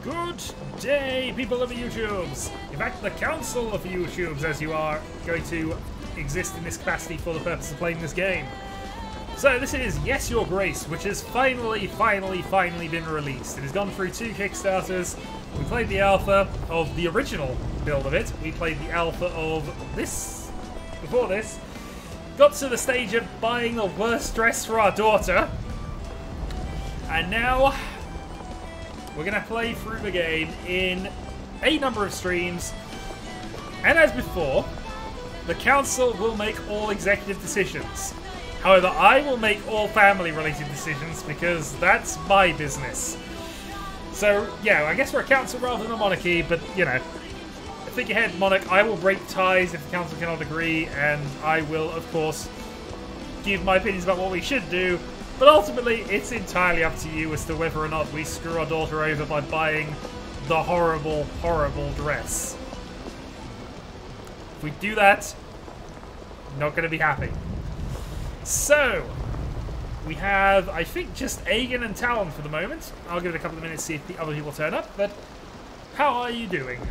Good day, people of the YouTubes! In fact, the Council of the YouTubes, as you are going to exist in this capacity for the purpose of playing this game. So this is Yes Your Grace, which has finally been released. It has gone through 2 Kickstarters. We played the alpha of the original build of it. We played the alpha of this, before this. Got to the stage of buying the worst dress for our daughter. And now we're going to play through the game in a number of streams. And as before, the Council will make all executive decisions. However, I will make all family-related decisions because that's my business. So, yeah, I guess we're a council rather than a monarchy, but, you know, a figurehead monarch, I will break ties if the council cannot agree, and I will, of course, give my opinions about what we should do. But ultimately, it's entirely up to you as to whether or not we screw our daughter over by buying the horrible, horrible dress. If we do that, I'm not going to be happy. So, we have, I think, just Aegon and Talon for the moment. I'll give it a couple of minutes to see if the other people turn up, but how are you doing?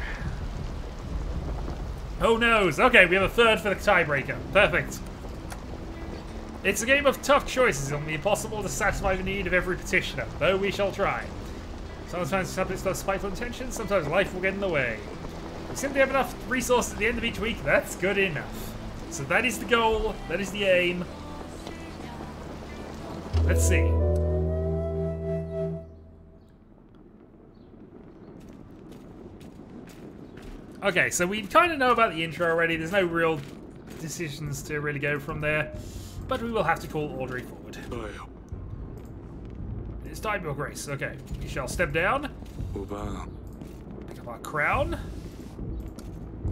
Oh noes! Okay, we have a third for the tiebreaker. Perfect. It's a game of tough choices. It will be impossible to satisfy the need of every petitioner, though we shall try. Sometimes subjects have spiteful intentions, sometimes life will get in the way. We simply have enough resources at the end of each week, that's good enough. So that is the goal, that is the aim. Let's see. Okay, so we kind of know about the intro already. There's no real decisions to really go from there. But we will have to call Audrey forward. It's time, Your Grace. Okay, we shall step down. Pick up our crown.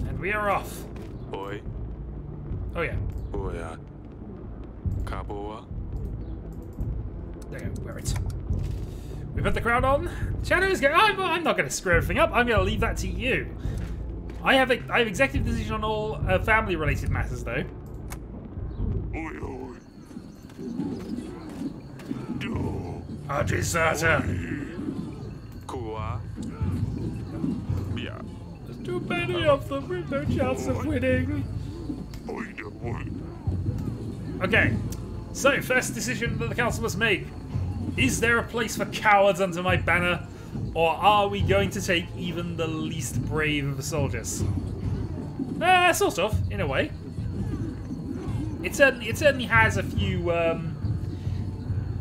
And we are off. Oh yeah. There you go, wear it. We put the crown on. Shadow is going. I'm not going to screw everything up. I'm going to leave that to you. I have executive decision on all family-related matters, though. A deserter. There's too many of them with no chance of winning. Okay, so first decision that the council must make. Is there a place for cowards under my banner? Or are we going to take even the least brave of the soldiers? Sort of, in a way. It certainly has a few,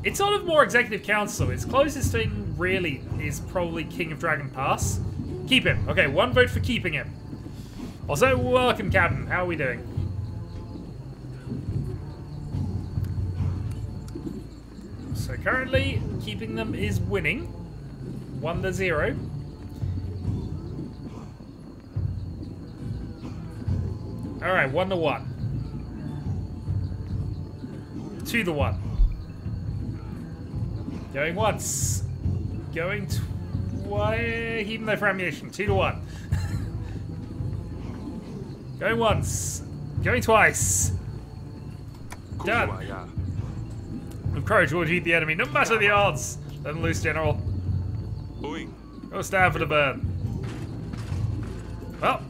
it's sort of more executive council. Its closest thing, really, is probably King of Dragon Pass. Keep him. Okay, 1 vote for keeping him. Also, welcome, Captain. How are we doing? So currently, keeping them is winning. 1-0. Alright, 1-1. 2-1. Going once. Going twice. Even though for ammunition. 2-1. Going once. Going twice. Done. With courage will defeat the enemy, no matter the odds. Let them loose, General. Go stand for the burn. Well,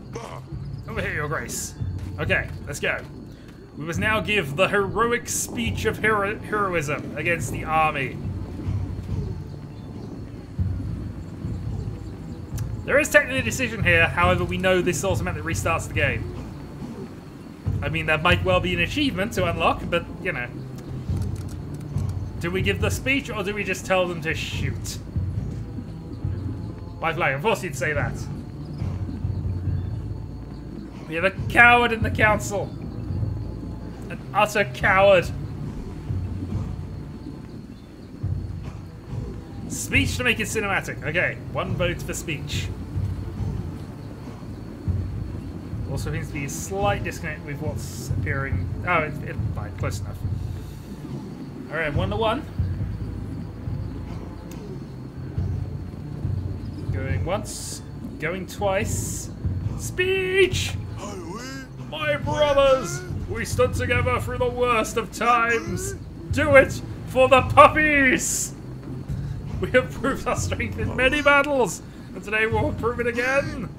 over here, Your Grace. Okay, let's go. We must now give the heroic speech of heroism against the army. There is technically a decision here, however we know this automatically restarts the game. I mean, that might well be an achievement to unlock, but, you know. Do we give the speech, or do we just tell them to shoot? By flag, of course you'd say that. We have a coward in the council. An utter coward. Speech to make it cinematic. Okay, 1 vote for speech. Also seems to be a slight disconnect with what's appearing. Oh, it's fine, close enough. Alright, 1-1. Going once. Going twice. Speech! My brothers! We stood together through the worst of times. Do it for the puppies! We have proved our strength in many battles. And today we'll prove it again.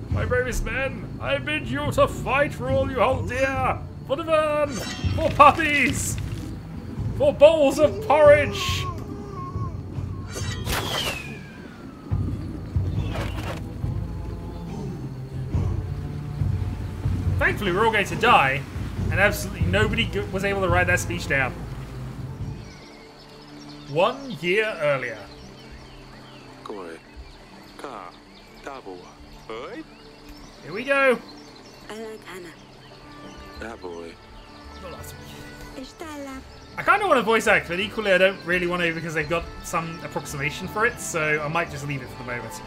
My bravest men, I bid you to fight for all you hold dear. For the Vern, for puppies, for bowls of porridge. Thankfully, we're all going to die, and absolutely nobody was able to write that speech down. 1 year earlier. Here we go. I kind of want to voice act, but equally I don't really want to because they've got some approximation for it, so I might just leave it for the moment.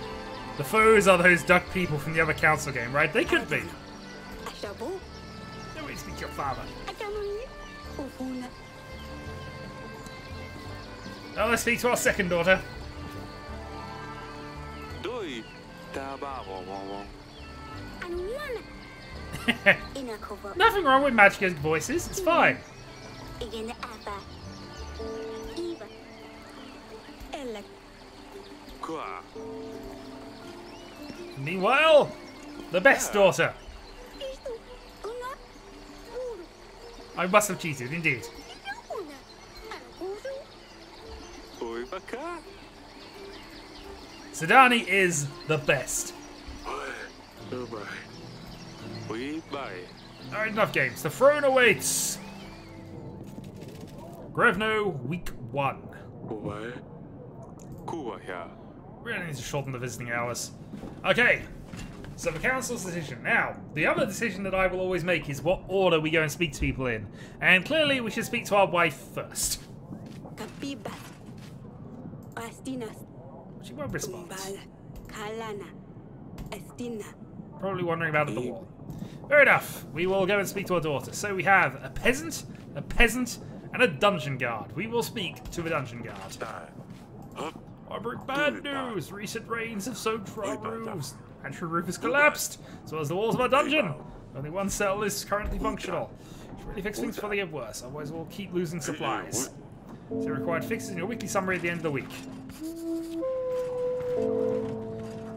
The foes are those duck people from the other council game, right? They could be. No way to speak to your father. Now let's speak to our second daughter. Nothing wrong with Magica's voices, it's fine. Meanwhile, the best daughter. I must have cheated, indeed. Sedani is the best. Alright, enough games. The throne awaits. Grevno, week 1. Really need to shorten the visiting hours. Okay, so the council's decision. Now, the other decision that I will always make is what order we go and speak to people in. And clearly we should speak to our wife first. She won't respond. Probably wandering about at the wall. Fair enough. We will go and speak to our daughter. So we have a peasant, and a dungeon guard. We will speak to the dungeon guard. I bring bad news. Recent rains have soaked through our roofs. Entry roof has collapsed, as well as the walls of our dungeon. Only one cell is currently functional. Should really fix things before they get worse, otherwise we'll keep losing supplies. So required fixes in your weekly summary at the end of the week.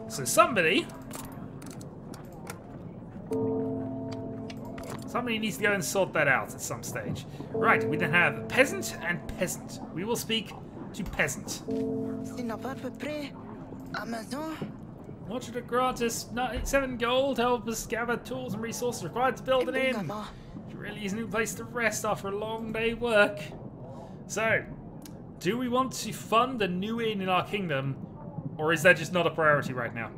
So somebody needs to go and sort that out at some stage. Right, we then have peasant and peasant. We will speak to peasant. What should it grant us? 7 gold, help us gather tools and resources required to build an inn. It really is a new place to rest after a long day of work. So, do we want to fund a new inn in our kingdom, or is that just not a priority right now?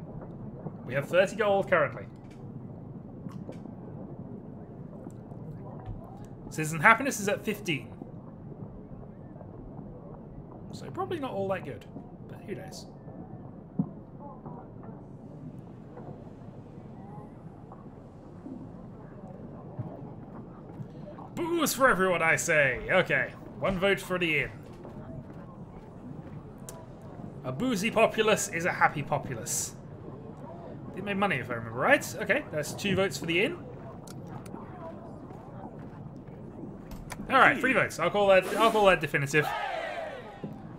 We have 30 gold currently. Citizen happiness is at 15. So probably not all that good, but who knows. Booze for everyone, I say. Okay, 1 vote for the inn. A boozy populace is a happy populace. They made money if I remember right. Okay, that's 2 votes for the inn. Alright, 3 votes. I'll call that definitive.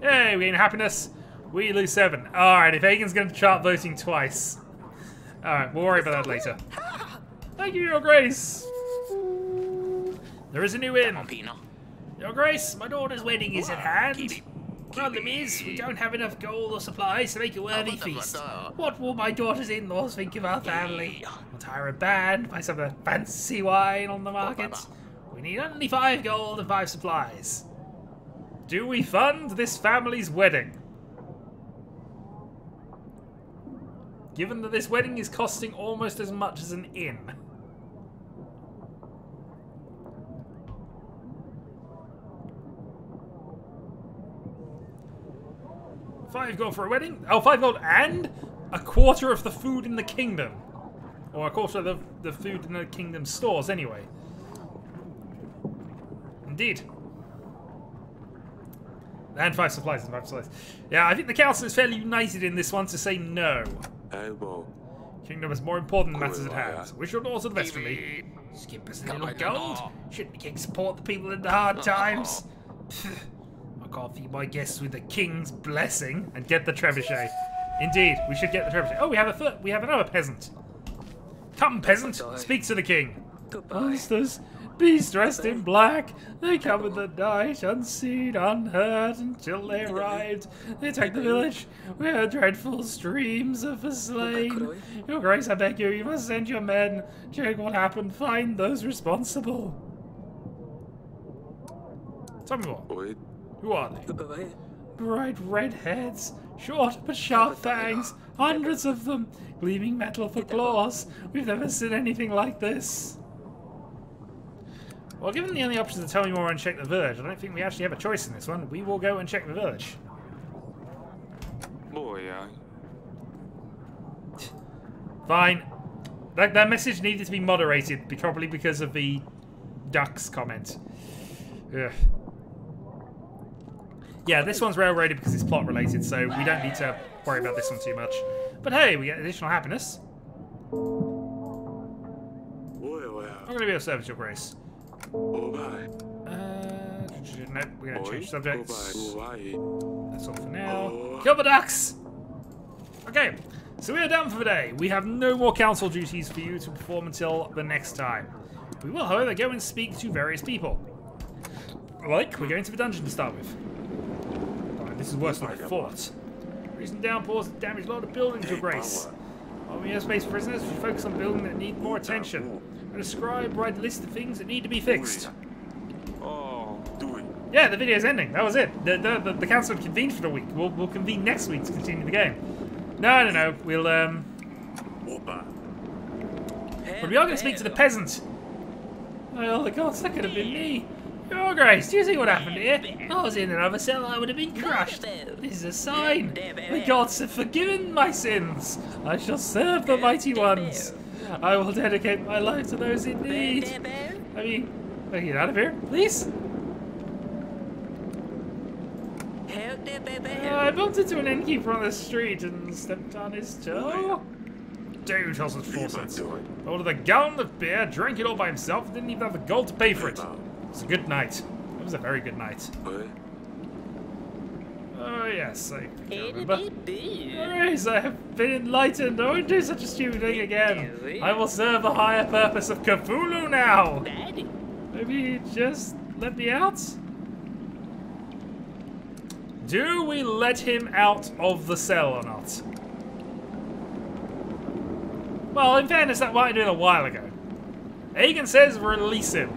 Yay, we gain happiness. We lose 7. Alright, if Aegon's going to start voting twice. Alright, we'll worry about that later. Thank you, Your Grace. There is a new inn. Your Grace, my daughter's wedding is at hand. Problem is, we don't have enough gold or supplies to make a worthy feast. What will my daughter's in-laws think of our family? We'll hire a band, buy some of the fancy wine on the market. We need only 5 gold and 5 supplies. Do we fund this family's wedding? Given that this wedding is costing almost as much as an inn. $5 gold for a wedding? Oh, 5 gold and a quarter of the food in the kingdom. Or a quarter of the food in the kingdom stores, anyway. Indeed. And 5 supplies and 5 supplies. Yeah, I think the council is fairly united in this one to say no. Kingdom is more important than matters at hand. Wish your daughter the best for me. Skip us a little gold. Shouldn't the king support the people in the hard times? I can't feed my guests with the king's blessing. And get the trebuchet. Indeed, we should get the trebuchet. Oh, we have another peasant. Come, peasant, speak to the king. Monsters, beasts dressed in black. They come in the night, unseen, unheard, until they arrived. They attacked the village. We heard dreadful streams of the slain. Your Grace, I beg you, you must send your men. Check what happened. Find those responsible. Tell me more. Who are they? Bright red heads, short but sharp fangs, hundreds of them, gleaming metal for claws. We've never seen anything like this. Well, given the only options to tell me more and check the village, I don't think we actually have a choice in this one. We will go and check the village. Fine. That message needed to be moderated, probably because of the ducks comment. Ugh. Yeah, this one's railroaded because it's plot related, so we don't need to worry about this one too much. But hey, we get additional happiness. I'm going to be of service, Your Grace. Nope, we're going to change subjects. That's all for now. Kill the ducks! Okay, so we are done for the day. We have no more council duties for you to perform until the next time. We will, however, go and speak to various people. Like, we're going to the dungeon to start with. This is worse than I thought. Recent downpours have damaged a lot of buildings, Your Grace. While we have space for prisoners, we focus on buildings that need more attention. And describe, write a list of things that need to be fixed. Yeah, the video's ending. That was it. The council convened for the week. We'll convene next week to continue the game. No. We'll But we are going to speak to the peasant. Oh, the gods, that could have been me. Your Grace, do you see what happened here? I was in another cell, I would have been crushed. This is a sign. The gods have forgiven my sins. I shall serve the mighty ones. I will dedicate my life to those in need. I mean, get out of here, please. I bumped into an innkeeper on the street and stepped on his toe. Don't tell such falsehoods. Ordered a gallon of beer, drank it all by himself, and didn't even have the gold to pay for it. It was a good night. It was a very good night. Oh yes, I remember. Alright, I have been enlightened. I won't do such a stupid thing again. I will serve the higher purpose of Cthulhu now. Maybe just let me out? Do we let him out of the cell or not? Well, in fairness, that might have been a while ago. Aegon says release him.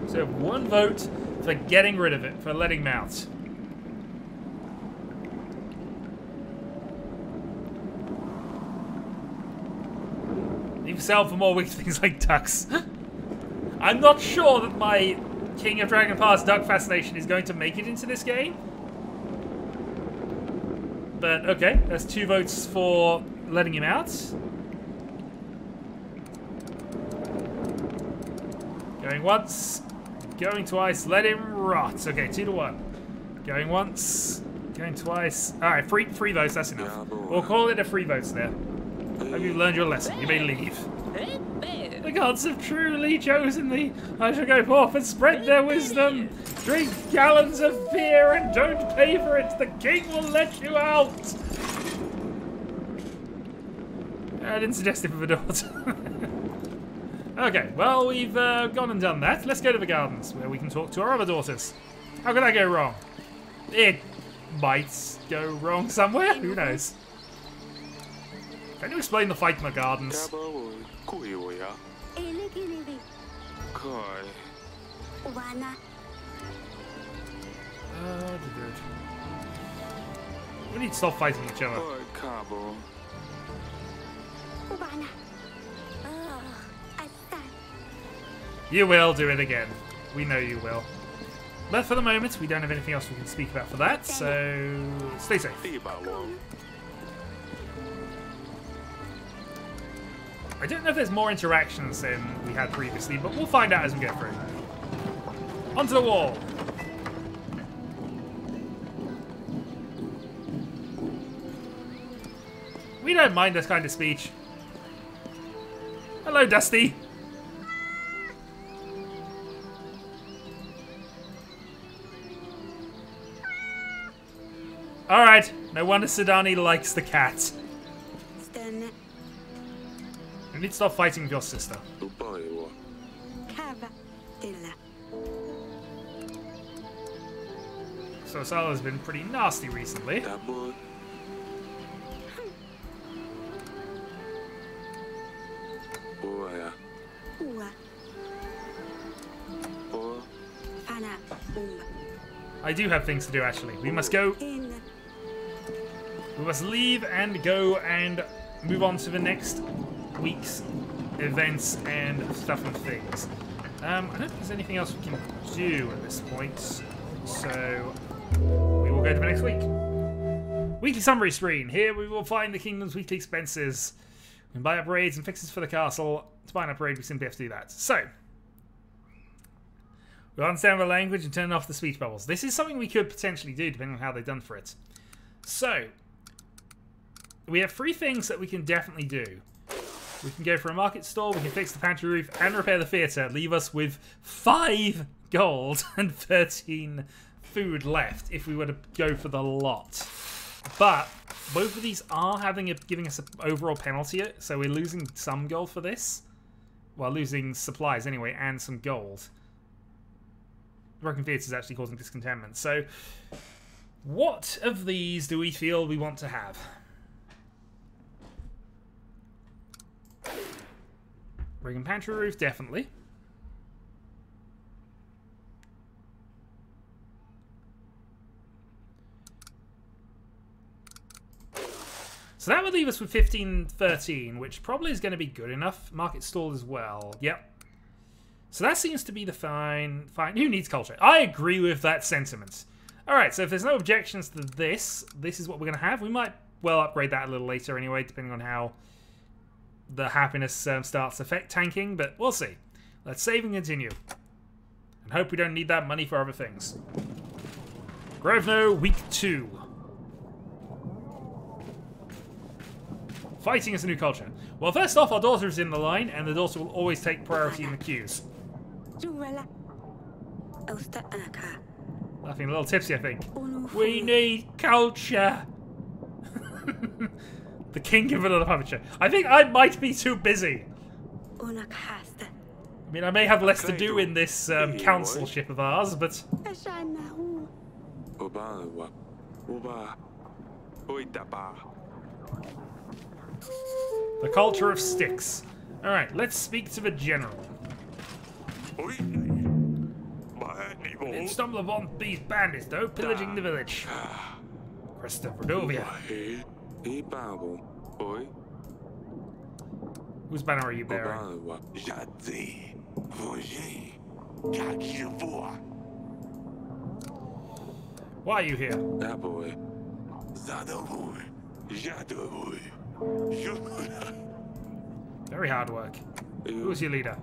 So one vote for getting rid of it, for letting him out. Leave cell for more weak things like ducks. I'm not sure that my King of Dragon Pass duck fascination is going to make it into this game. But okay, that's 2 votes for letting him out. Going once, going twice, let him rot. Okay, 2-1. Going once, going twice. Alright, free votes, that's enough. We'll call it a free votes there. Have you learned your lesson? You may leave. The gods have truly chosen thee. I shall go forth and spread their wisdom. Drink gallons of beer and don't pay for it. The king will let you out. I didn't suggest it for the daughter. Okay, well, we've gone and done that. Let's go to the gardens, where we can talk to our other daughters. How could that go wrong? It might go wrong somewhere. Who knows? Can you explain the fight in the gardens? We need to stop fighting each other. You will do it again. We know you will. But for the moment, we don't have anything else we can speak about for that, so stay safe. I don't know if there's more interactions than we had previously, but we'll find out as we go through. Onto the wall. We don't mind this kind of speech. Hello, Dusty. Alright, no wonder Sidani likes the cat. You need to stop fighting with your sister. So Sala's been pretty nasty recently. I do have things to do, actually. We must go. We must leave and go and move on to the next week's events and stuff and things. I don't think there's anything else we can do at this point, so we will go to the next week. Weekly summary screen. Here we will find the kingdom's weekly expenses. We can buy upgrades and fixes for the castle. To buy an upgrade, we simply have to do that. So, we'll understand the language and turn off the speech bubbles. This is something we could potentially do, depending on how they've done for it. So, we have 3 things that we can definitely do. We can go for a market stall, we can fix the pantry roof, and repair the theatre. Leave us with 5 gold and 13 food left if we were to go for the lot. But both of these are giving us an overall penalty, so we're losing some gold for this. Well, losing supplies anyway, and some gold. Broken theatre is actually causing discontentment. So, what of these do we feel we want to have? Brigham Pantry Roof, definitely. So that would leave us with 15-13, which probably is going to be good enough. Market stall as well. Yep. So that seems to be the fine. Who needs culture? I agree with that sentiment. Alright, so if there's no objections to this is what we're going to have. We might well upgrade that a little later anyway, depending on how the happiness starts effect tanking, but we'll see. Let's save and continue. And hope we don't need that money for other things. Grosvenor, week 2. Fighting is a new culture. Well, first off, our daughter is in the line, and the daughter will always take priority in the queues. Laughing a little tipsy, I think. We need culture. The king of another publisher. I think I might be too busy. I mean, I may have less to do in this councilship of ours, but... The culture of sticks. Alright, let's speak to the general. Didn't stumble upon these bandits, though, pillaging the village. Crest of Rodovia. Whose banner are you bearing? Why are you here? Very hard work. Who is your leader?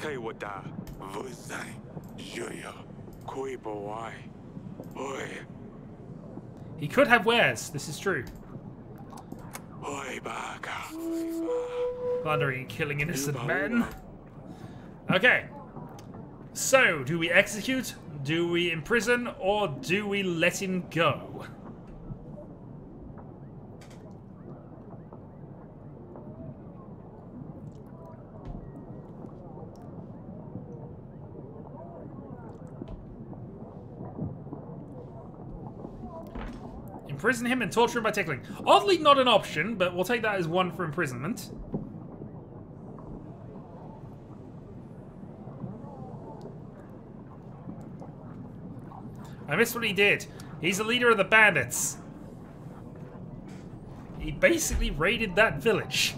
He could have wares, this is true. Plundering and killing innocent men. Okay. So, do we execute? Do we imprison? Or do we let him go? Imprison him and torture him by tickling. Oddly not an option, but we'll take that as 1 for imprisonment. I missed what he did. He's the leader of the bandits. He basically raided that village.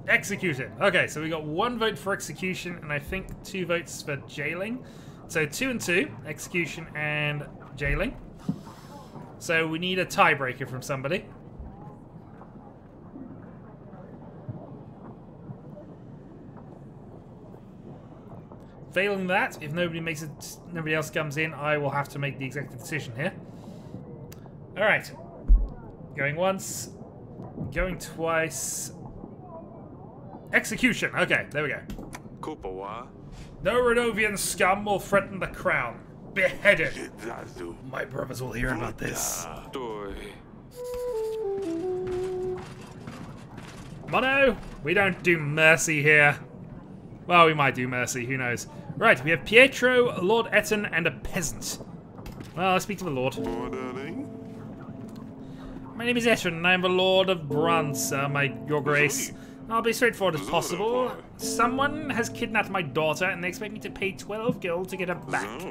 Executed. Okay, so we got 1 vote for execution, and I think 2 votes for jailing. So 2 and 2, execution and jailing. So we need a tiebreaker from somebody. Failing that, if nobody else comes in, I will have to make the executive decision here. All right, going once, going twice. Execution. Okay, there we go. No Renovian scum will threaten the crown. Beheaded. My brothers will hear about this. Mono, we don't do mercy here. Well, we might do mercy, who knows. Right, we have Pietro, Lord Etten, and a peasant. Well, let's speak to the Lord. My name is Etten, and I am the Lord of Brance, your grace. I'll be straightforward as possible. Someone has kidnapped my daughter, and they expect me to pay 12 gold to get her back.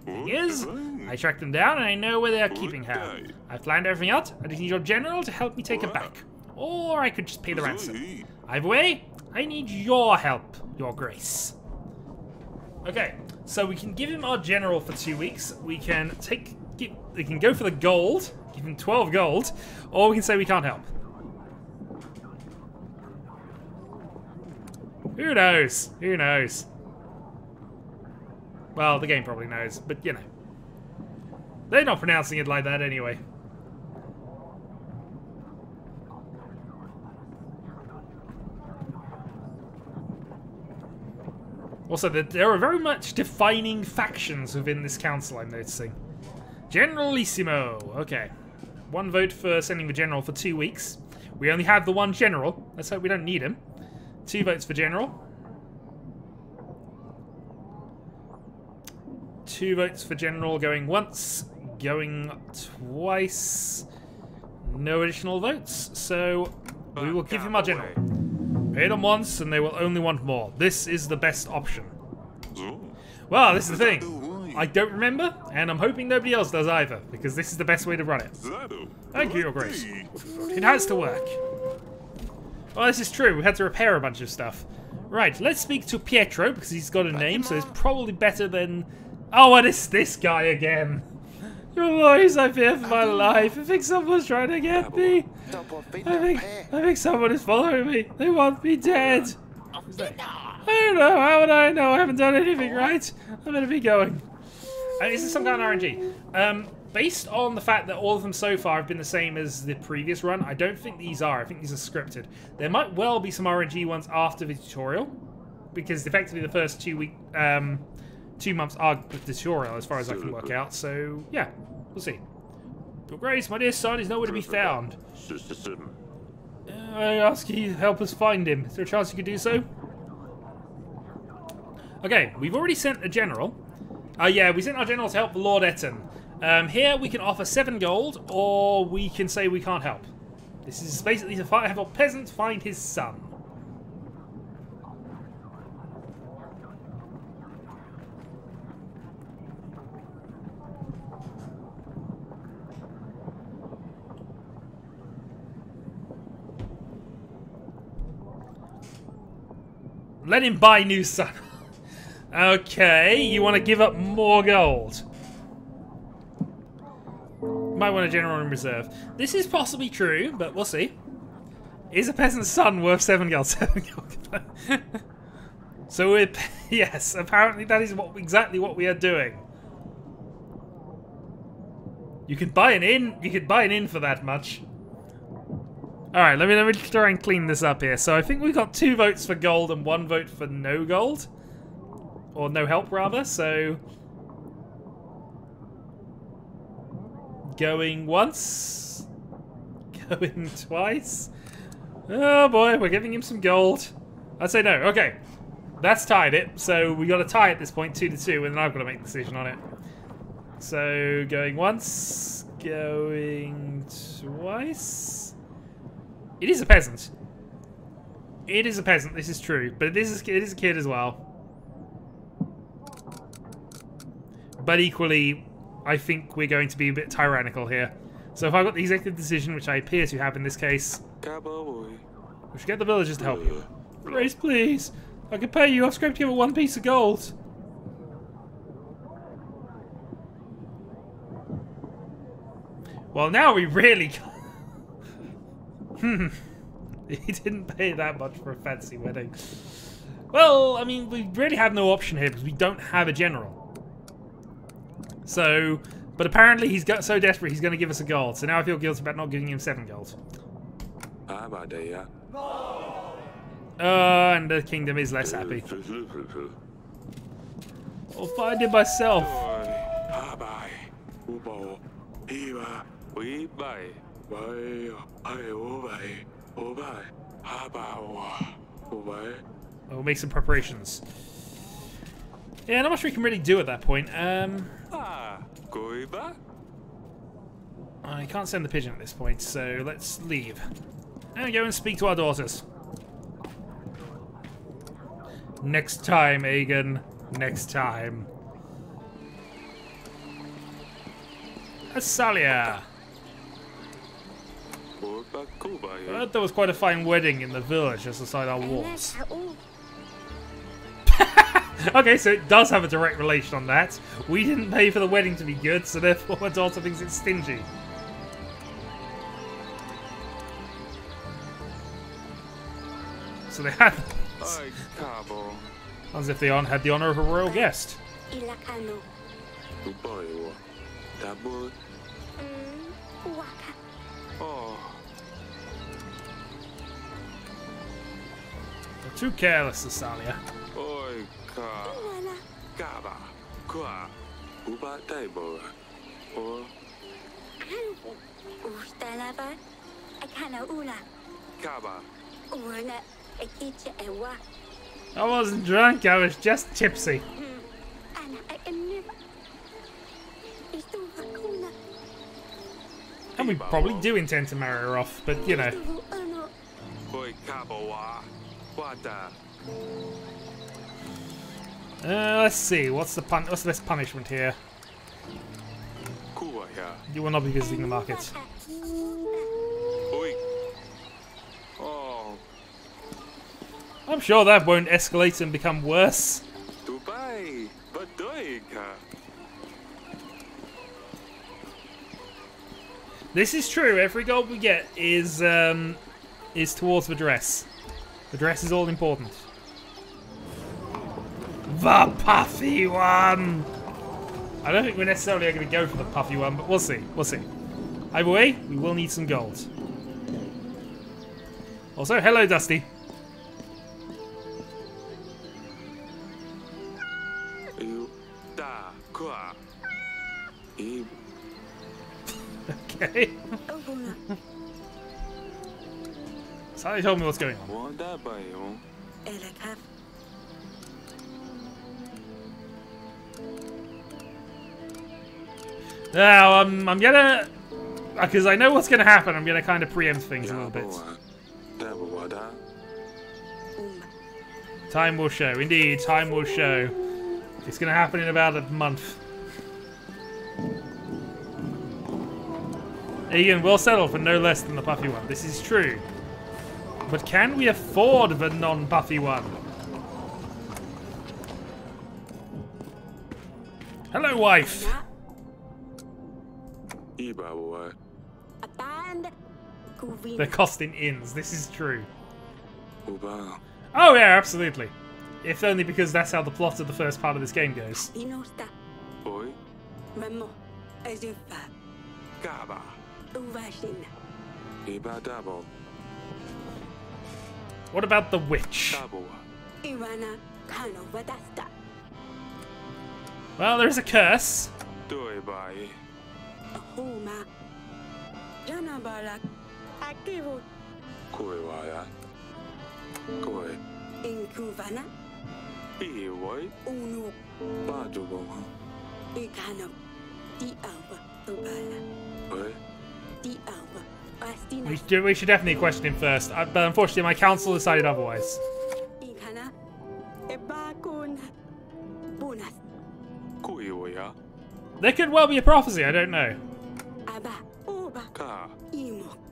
Thing is, I tracked them down, and I know where they are keeping her. I've planned everything out. I just need your general to help me take her back. Or I could just pay the ransom. Either way, I need your help, your grace. Okay, so we can give him our general for 2 weeks. We can go for the gold, give him 12 gold, or we can say we can't help. Who knows? Who knows? Well, the game probably knows, but you know. They're not pronouncing it like that anyway. Also, there are very much defining factions within this council, I'm noticing. Generalissimo. Okay. 1 vote for sending the general for 2 weeks. We only have the 1 general. Let's hope we don't need him. 2 votes for general. 2 votes for general going once, going twice. No additional votes, so we will give him our general. Pay them once and they will only want more. This is the best option. Well, this is the thing. I don't remember, and I'm hoping nobody else does either, because this is the best way to run it. Thank you, Your Grace. It has to work. Well, this is true. We had to repair a bunch of stuff. Right, let's speak to Pietro, because he's got a name, so it's probably better than... Oh, what is this guy again? Your voice, I fear for my life. I think someone's trying to get me. I think someone is following me. They want me dead. I don't know. How would I know? I haven't done anything right. I'm gonna be going. Is this some kind of RNG? Based on the fact that all of them so far have been the same as the previous run, I don't think these are. I think these are scripted. There might well be some RNG ones after the tutorial, because effectively the first 2 months are the tutorial as far as I can work out. So yeah, we'll see. Your Grace, my dear son is nowhere to be found. I ask you to help us find him. Is there a chance you could do so? Okay, we've already sent a general. Yeah, we sent our general to help the Lord Etten. Here we can offer 7 gold, or we can say we can't help. This is basically to have a peasant find his son. Let him buy new son. Okay, you want to give up more gold. Might want a general in reserve. This is possibly true, but we'll see. Is a peasant's son worth 7 gold? 7 gold. So we're... Yes, apparently that is exactly what we are doing. You could buy an inn. You could buy an inn for that much. Alright, let me try and clean this up here. So I think we got 2 votes for gold and 1 vote for no gold. Or no help, rather, so... Going once. Going twice. Oh boy, we're giving him some gold. I'd say no. Okay. That's tied it, so we got to tie at this point 2-2, and then I've got to make a decision on it. So, going once. Going twice. It is a peasant. It is a peasant, this is true. But it is a kid as well. But equally, I think we're going to be a bit tyrannical here. So if I've got the executive decision, which I appear to have in this case, we should get the villagers to help you. Grace, please. I can pay you. I've scraped together 1 piece of gold. Well, now we really... He didn't pay that much for a fancy wedding. Well, I mean, we really have no option here because we don't have a general. So, but apparently he's got so desperate he's going to give us a gold. So now I feel guilty about not giving him 7 gold. and the kingdom is less happy. I'll find it myself. We'll make some preparations. Yeah, not much we can really do at that point. I can't send the pigeon at this point, so let's leave. And go and speak to our daughters. Next time, Aegon. Next time. Asalia! I heard there was quite a fine wedding in the village just outside our walls. Okay, so it does have a direct relation on that. We didn't pay for the wedding to be good, so therefore my daughter thinks it's stingy. So they had as if they had the honor of a royal guest. They're too careless, Asalia. I wasn't drunk, I was just tipsy. And we probably do intend to marry her off, but you know. Let's see, what's the best punishment here? You will not be visiting the market. I'm sure that won't escalate and become worse. This is true. Every gold we get is towards the dress. The dress is all important. The puffy one. I don't think we're necessarily going to go for the puffy one, but we'll see. We'll see. Either way, we will need some gold. Also, hello, Dusty. Okay. Sally told me what's going on. Now, I'm gonna... Because I know what's gonna happen, I'm gonna kind of preempt things a little bit. Time will show. Indeed, time will show. It's gonna happen in about a month. Aegon will settle for no less than the puffy one. This is true. But can we afford the non-puffy one? Hello, wife. They're costing inns. This is true. Oh yeah, absolutely. If only because that's how the plot of the first part of this game goes. What about the witch? Well, there's a curse. We should definitely question him first, but unfortunately my council decided otherwise. There could well be a prophecy, I don't know.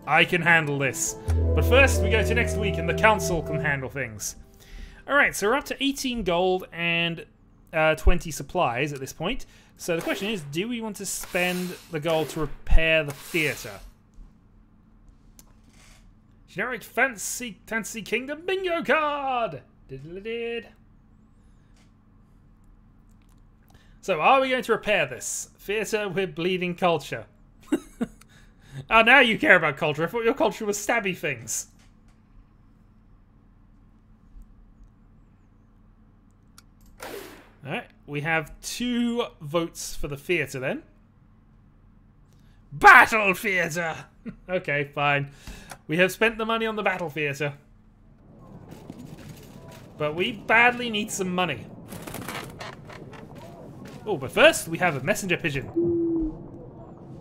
I can handle this. But first we go to next week and the council can handle things. Alright, so we're up to 18 gold and 20 supplies at this point. So the question is, do we want to spend the gold to repair the theatre? Generic Fantasy Kingdom bingo card! Diddle-a-did. So, are we going to repair this? Theatre with bleeding culture. Oh, now you care about culture. I thought your culture was stabby things. we have 2 votes for the theatre then. Battle theatre! Okay, fine. We have spent the money on the battle theatre. But we badly need some money. Oh, but first we have a messenger pigeon.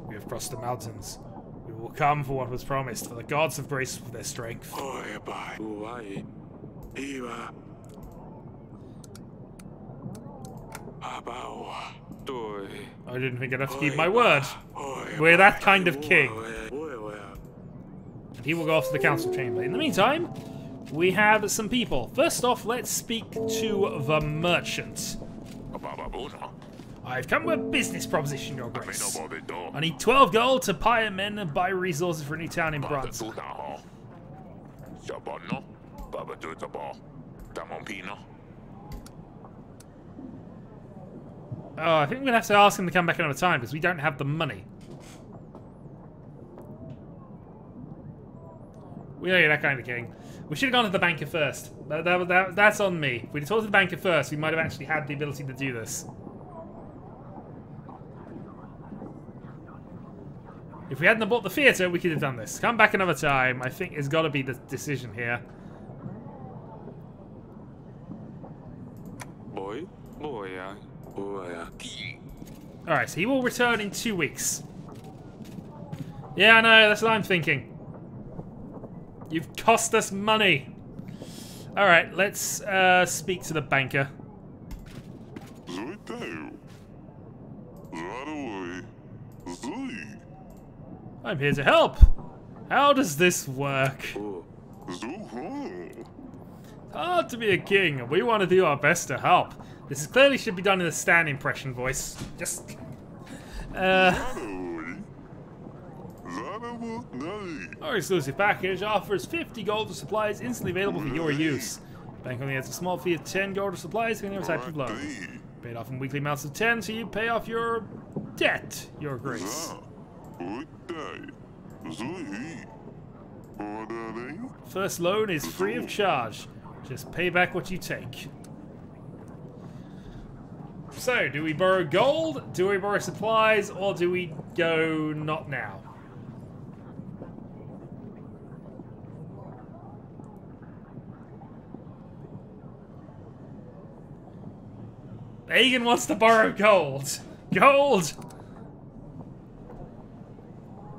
We have crossed the mountains. We will come for what was promised, for the gods have graced with their strength. I didn't think I'd have to keep my word. We're that kind of king. And he will go off to the council chamber. In the meantime, we have some people. First off, let's speak to the merchant. I've come with a business proposition, Your Grace. I need 12 gold to hire men and buy resources for a new town in Brunswick. Oh, I think we're going to have to ask him to come back another time because we don't have the money. We know you're that kind of king. We should have gone to the banker first. That's on me. If we'd talked to the banker first, we might have actually had the ability to do this. If we hadn't bought the theatre, we could have done this. Come back another time. I think it's got to be the decision here. Alright, so he will return in 2 weeks. Yeah, I know, that's what I'm thinking. You've cost us money. Alright, let's speak to the banker. I'm here to help. How does this work? Hard to be a king, and we want to do our best to help. This clearly should be done in a Stan impression voice. Just... Our exclusive package offers 50 gold of supplies instantly available for your use. Bank only has a small fee of 10 gold of supplies and any type of loan. Paid off in weekly amounts of 10, so you pay off your debt, Your Grace. First loan is free of charge. Just pay back what you take. So, do we borrow gold, do we borrow supplies, or do we go not now? Aegon wants to borrow gold. Gold!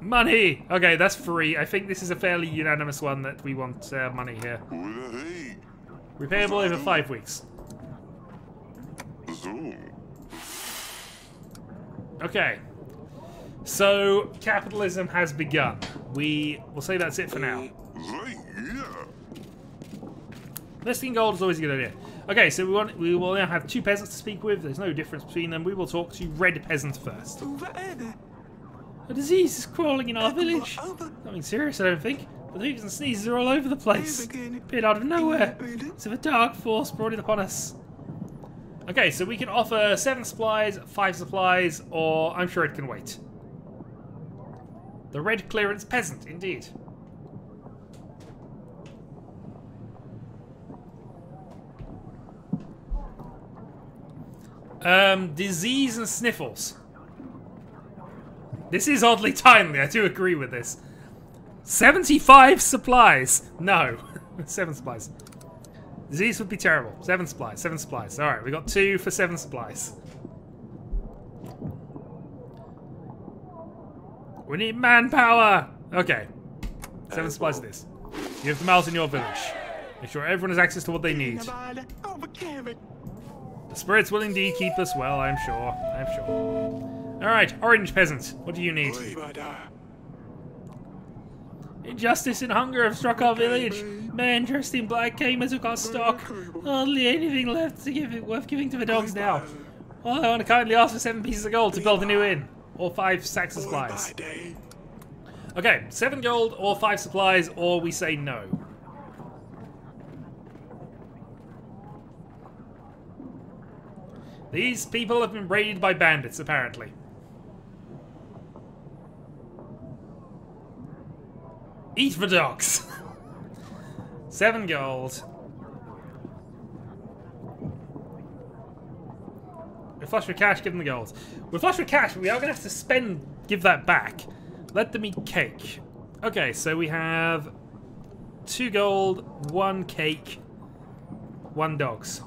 Money! Okay, that's free. I think this is a fairly unanimous one that we want money here. Repayable over 5 weeks. Okay. So, capitalism has begun. We'll say that's it for now. Investing in gold is always a good idea. Okay, so we will now have 2 peasants to speak with. There's no difference between them. We will talk to Red Peasant first. A disease is crawling in our village. Nothing serious, I don't think. But the and sneezes are all over the place. Appeared out of nowhere. As if a dark force brought it upon us. Okay, so we can offer 7 supplies, 5 supplies, or I'm sure it can wait. The Red Clearance Peasant, indeed. Disease and sniffles. This is oddly timely, I do agree with this. 75 supplies! No. 7 supplies. Disease would be terrible. 7 supplies, 7 supplies. Alright, we got 2 for 7 supplies. We need manpower! Okay. 7 supplies of this. You have them out in your village. Make sure everyone has access to what they need. The spirits will indeed keep us well, I'm sure. I'm sure. Alright, Orange Peasant, what do you need? Injustice and hunger have struck our village. Men dressed in black came and took our stock. Hardly anything left to give it worth giving to the dogs now. Well, I want to kindly ask for 7 pieces of gold to build a new inn. Or 5 sacks of supplies. Okay, 7 gold or 5 supplies, or we say no. These people have been raided by bandits, apparently. Eat the dogs! 7 gold. We're flush with cash, give them the gold. We're flush with cash, but we are going to have to give that back. Let them eat cake. Okay, so we have 2 gold, 1 cake, 1 dogs.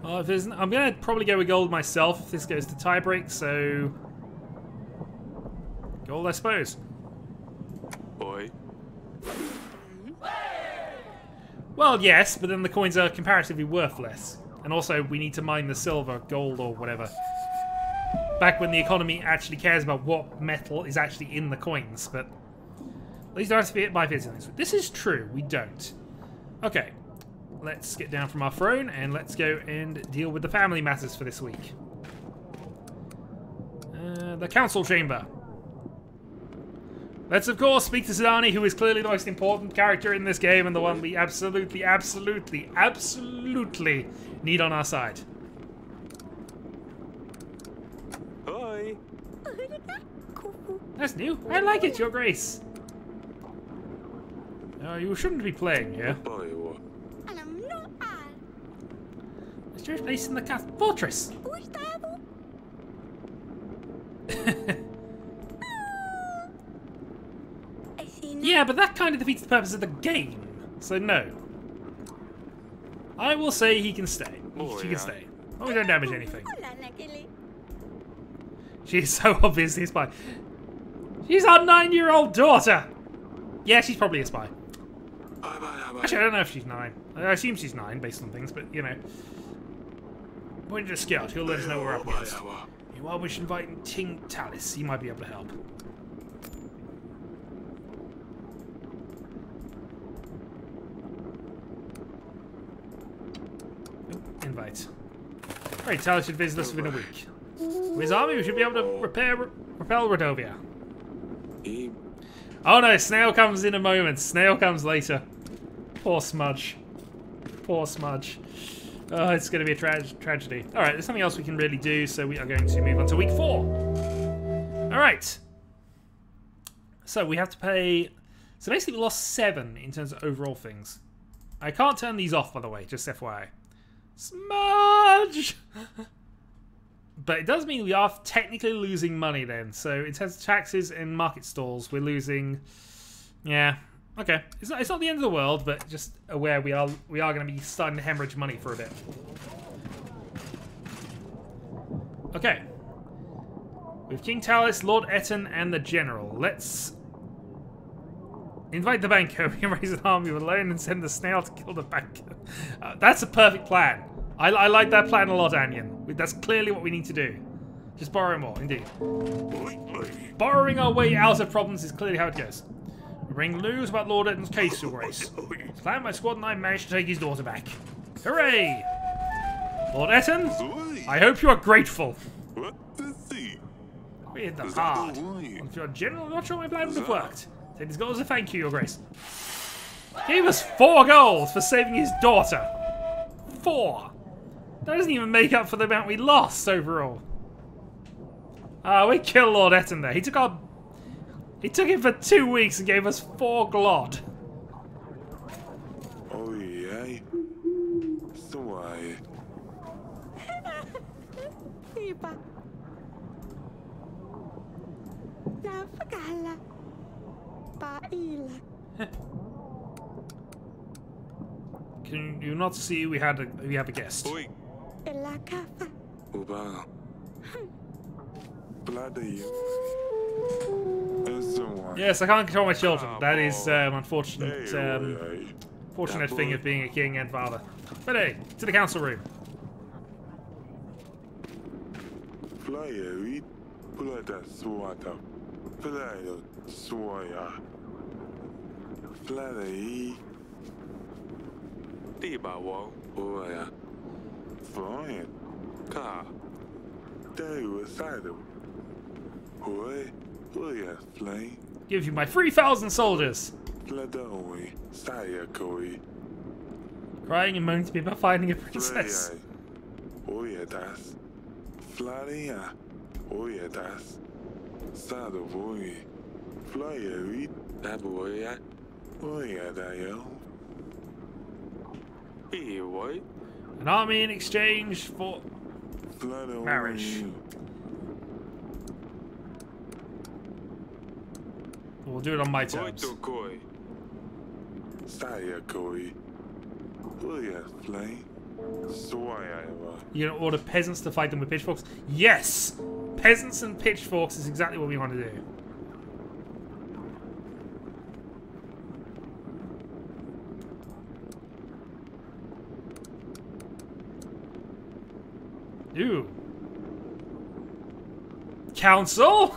Well, if there's, I'm going to probably go with gold myself if this goes to tiebreak, so... Gold, I suppose. Boy. Well, yes, but then the coins are comparatively worthless. And also, we need to mine the silver, gold, or whatever. Back when the economy actually cares about what metal is actually in the coins, but... At least I don't have to buy things. This is true, we don't. Okay. Let's get down from our throne, and let's go and deal with the family matters for this week. The council chamber. Let's, of course, speak to Zidani, who is clearly the most important character in this game and the one we absolutely need on our side. Hi. That's new. I like it, Your Grace. You shouldn't be playing here. Is your place in the fortress? Yeah, but that kind of defeats the purpose of the game. So no. I will say he can stay. She can stay. Oh, we don't damage anything. She is so obviously a spy. She's our 9-year-old daughter! Yeah, she's probably a spy. Actually, I don't know if she's 9. I assume she's 9 based on things, but you know. Point to Scout, he'll let us know we're up against. You are wish inviting King Tallis. He might be able to help. Invite. Right, Tallis should visit us within a week. With his army, we should be able to repel Rodovia. Oh no, Snail comes in a moment. Snail comes later. Poor Smudge. Poor Smudge. Oh, it's going to be a tragedy. Alright, there's something else we can really do, so we are going to move on to week 4. Alright. So we have to pay... So basically we lost 7 in terms of overall things. I can't turn these off, by the way, just FYI. Smudge! But it does mean we are technically losing money then. So in terms of taxes and market stalls, we're losing... Yeah. Okay. It's not the end of the world, but just aware we are going to be starting to hemorrhage money for a bit. Okay. With King Tallis, Lord Etten, and the General. Let's invite the banker. We can raise an army of alone and send the snail to kill the banker. That's a perfect plan. I like that plan a lot, Anyan. That's clearly what we need to do. Just borrow more, indeed. Borrowing our way out of problems is clearly how it goes. We bring news about Lord Etten's case, Your Grace. Plan my squad and I managed to take his daughter back. Hooray! Lord Etten, I hope you are grateful. We hit them hard. If you're general, I'm not sure my plan would have worked. Take this gold as a thank you, Your Grace. Gave us 4 gold for saving his daughter. 4. That doesn't even make up for the amount we lost overall. We killed Lord Etten there. He took him for 2 weeks and gave us 4 glod. Oh yeah. So why? Can you not see we have a guest? Yes, I can't control my children. That is unfortunate. Fortunate thing of being a king and father. But hey, to the council room. Give you my 3,000 soldiers. Crying and moaning to me about finding a princess. An army in exchange for marriage. We'll do it on my terms. You're gonna order peasants to fight them with pitchforks? Yes! Peasants and pitchforks is exactly what we want to do. Ooh. Council?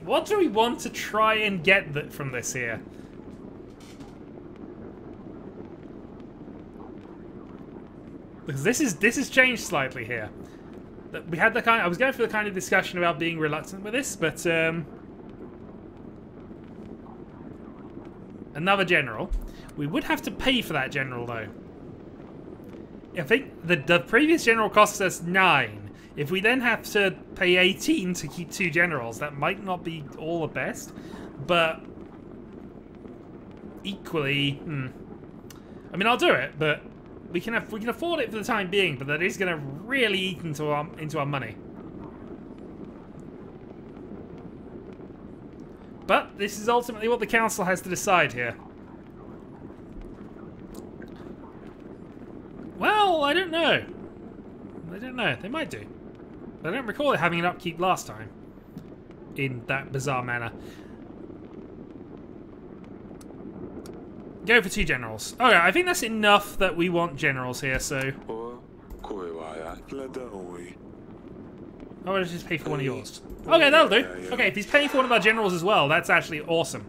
What do we want to try and get from this here? Because this is changed slightly here. We had the kind. I was going for the kind of discussion about being reluctant with this, but another general. We would have to pay for that general though. I think the previous general cost us 9. If we then have to pay 18 to keep 2 generals, that might not be all the best, but equally, I mean, I'll do it, but we can afford it for the time being. But that is going to really eat into our money. But this is ultimately what the council has to decide here. Well, I don't know. I don't know. They might do. I don't recall it having an upkeep last time in that bizarre manner. Go for 2 generals. Okay, I think that's enough that we want generals here, so... Oh, let's just pay for one of yours. Okay, that'll do. Okay, if he's paying for one of our generals as well, that's actually awesome.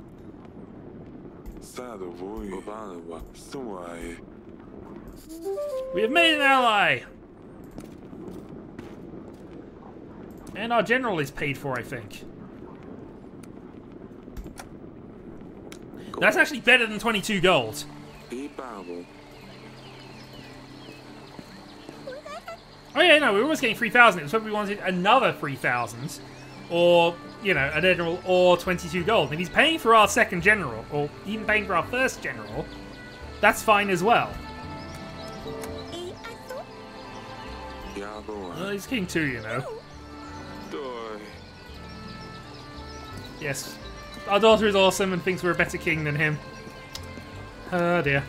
We have made an ally! And our general is paid for, I think. That's actually better than 22 gold. Oh yeah, no, we were always getting 3,000. It was when we wanted another 3,000. Or, you know, a general or 22 gold. And if he's paying for our second general, or even paying for our first general, that's fine as well. Well, he's king too, you know. Yes. Our daughter is awesome and thinks we're a better king than him. Oh dear.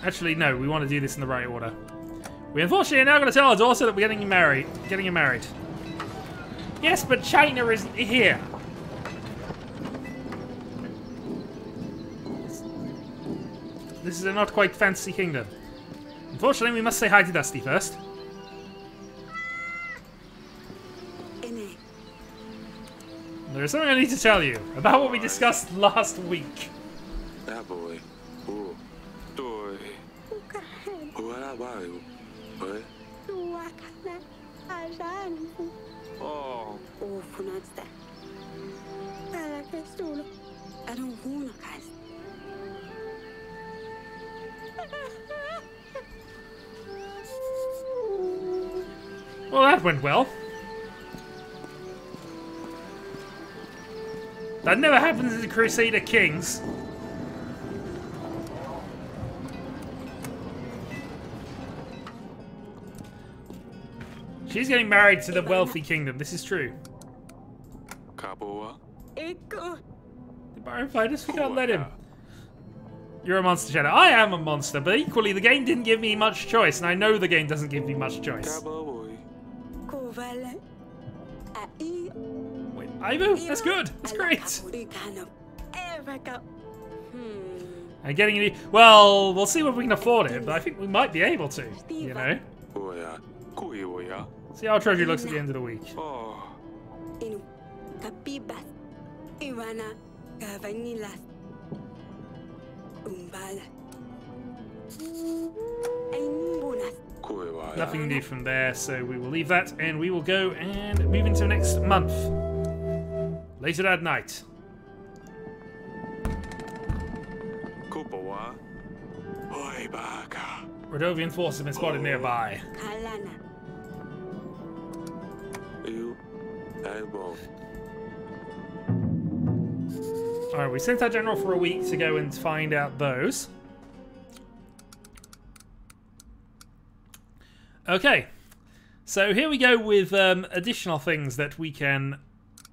Actually, no, we want to do this in the right order. We unfortunately are now going to tell our daughter that we're getting married. Yes, but China isn't here. This is a not quite fancy kingdom. Unfortunately, we must say hi to Dusty first. There is something I need to tell you about what we discussed last week. Well, that went well. That never happens in the Crusader Kings. She's getting married to the wealthy kingdom. This is true. The Baron fight us. We can't let him. You're a monster, Shadow. I am a monster, but equally the game didn't give me much choice, and I know the game doesn't give me much choice. Wait, Ivo? That's good. That's great. And getting any... Well, we'll see if we can afford it, but I think we might be able to, you know? See how our treasury looks at the end of the week. Nothing new from there, so we will leave that and we will go and move into next month. Later that night. Rhodovian forces have been spotted nearby. Alright, we sent our general for a week to go and find out those. Okay. So here we go with additional things that we can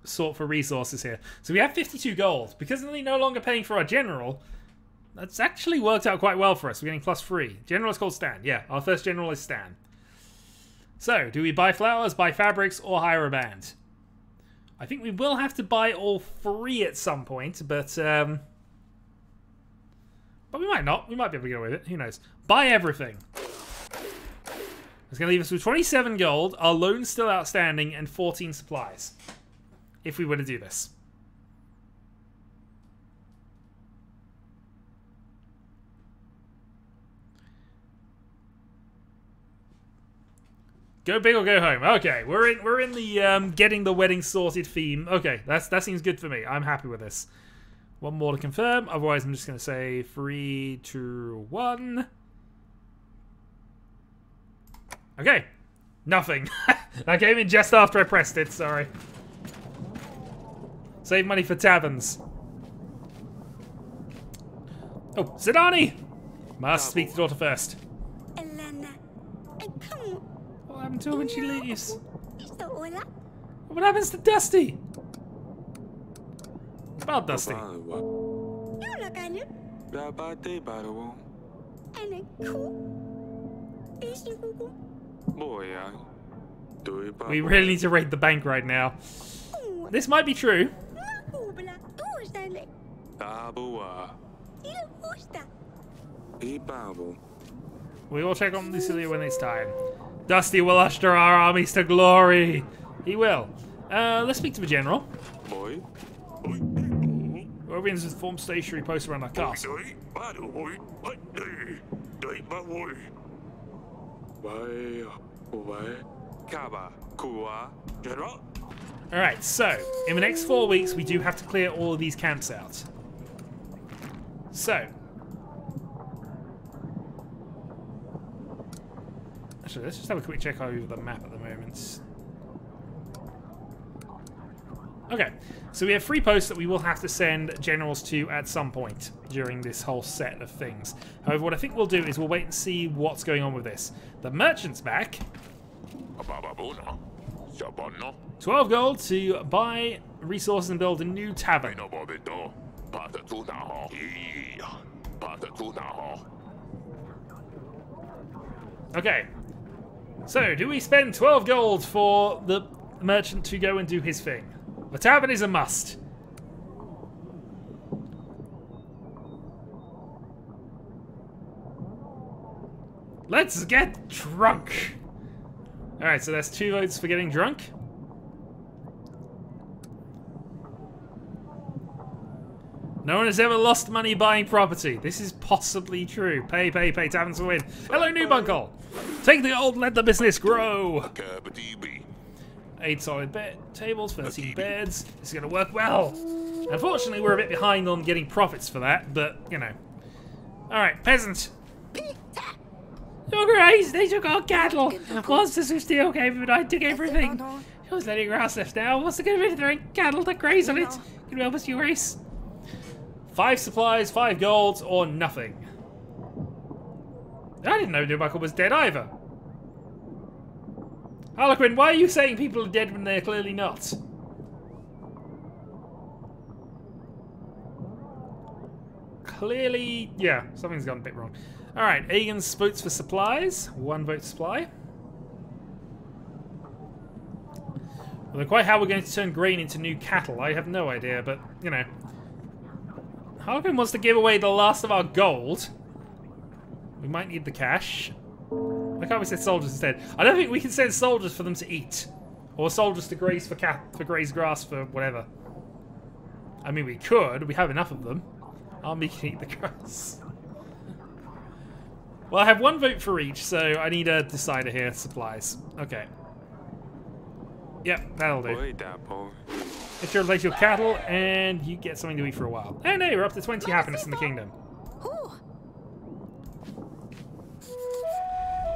sort for resources here. So we have 52 gold. Because they're no longer paying for our general, that's actually worked out quite well for us. We're getting +3. General is called Stan. Yeah, our first general is Stan. So, do we buy flowers, buy fabrics, or hire a band? I think we will have to buy all 3 at some point, but we might not. We might be able to get away with it. Who knows? Buy everything. It's going to leave us with 27 gold, our loan's still outstanding, and 14 supplies. If we were to do this. Go big or go home. Okay, we're in the getting the wedding sorted theme. Okay, that seems good for me. I'm happy with this. One more to confirm. Otherwise, I'm just going to say 3, 2, 1. Okay, nothing. That came in just after I pressed it. Sorry. Save money for taverns. Oh, Zidani! Must speak to daughter first. What happened to her when she leaves? What happens to Dusty? It's about Dusty. We really need to raid the bank right now. This might be true. We will check on Lucilia when it's time. Dusty will usher our armies to glory. He will. Let's speak to the general. Europeans have formed stationary posts around our castle. Alright, so, in the next 4 weeks, we do have to clear all of these camps out. So. Actually, let's just have a quick check over the map at the moment. Okay, so we have 3 posts that we will have to send generals to at some point during this whole set of things. However, what I think we'll do is we'll wait and see what's going on with this. The merchant's back. 12 gold to buy resources and build a new tavern. Okay. So, do we spend 12 gold for the merchant to go and do his thing? The tavern is a must. Let's get drunk. Alright, so that's 2 votes for getting drunk. No one has ever lost money buying property. This is possibly true. Pay, pay, pay. Taverns will win. Hello, Noob Uncle. Take the gold, let the business grow. 8 solid bed tables, 13 beds. This is going to work well. Unfortunately, we're a bit behind on getting profits for that, but, you know. Alright, peasant. Your Grace, they took our cattle. Monsters who steal came and I took everything. He was letting grass left now. What's the good of it? There ain't cattle to graze on it. Can you help us, Your Grace? 5 supplies, 5 golds, or nothing. I didn't know Newbuckle was dead either. Harlequin, why are you saying people are dead when they're clearly not? Clearly, yeah, something's gone a bit wrong. Alright, Egan's votes for supplies. 1 vote supply. Well, quite how we're going to turn grain into new cattle, I have no idea, but, you know. Harlequin wants to give away the last of our gold. We might need the cash. Why can't we send soldiers instead? I don't think we can send soldiers for them to eat. Or soldiers to graze for graze grass for whatever. I mean, we could. We have enough of them. Army can eat the grass. Well, I have 1 vote for each, so I need a decider here. Supplies. Okay. Yep, that'll do. If you replace your cattle, and you get something to eat for a while. Oh no, we're up to 20 happiness in the kingdom.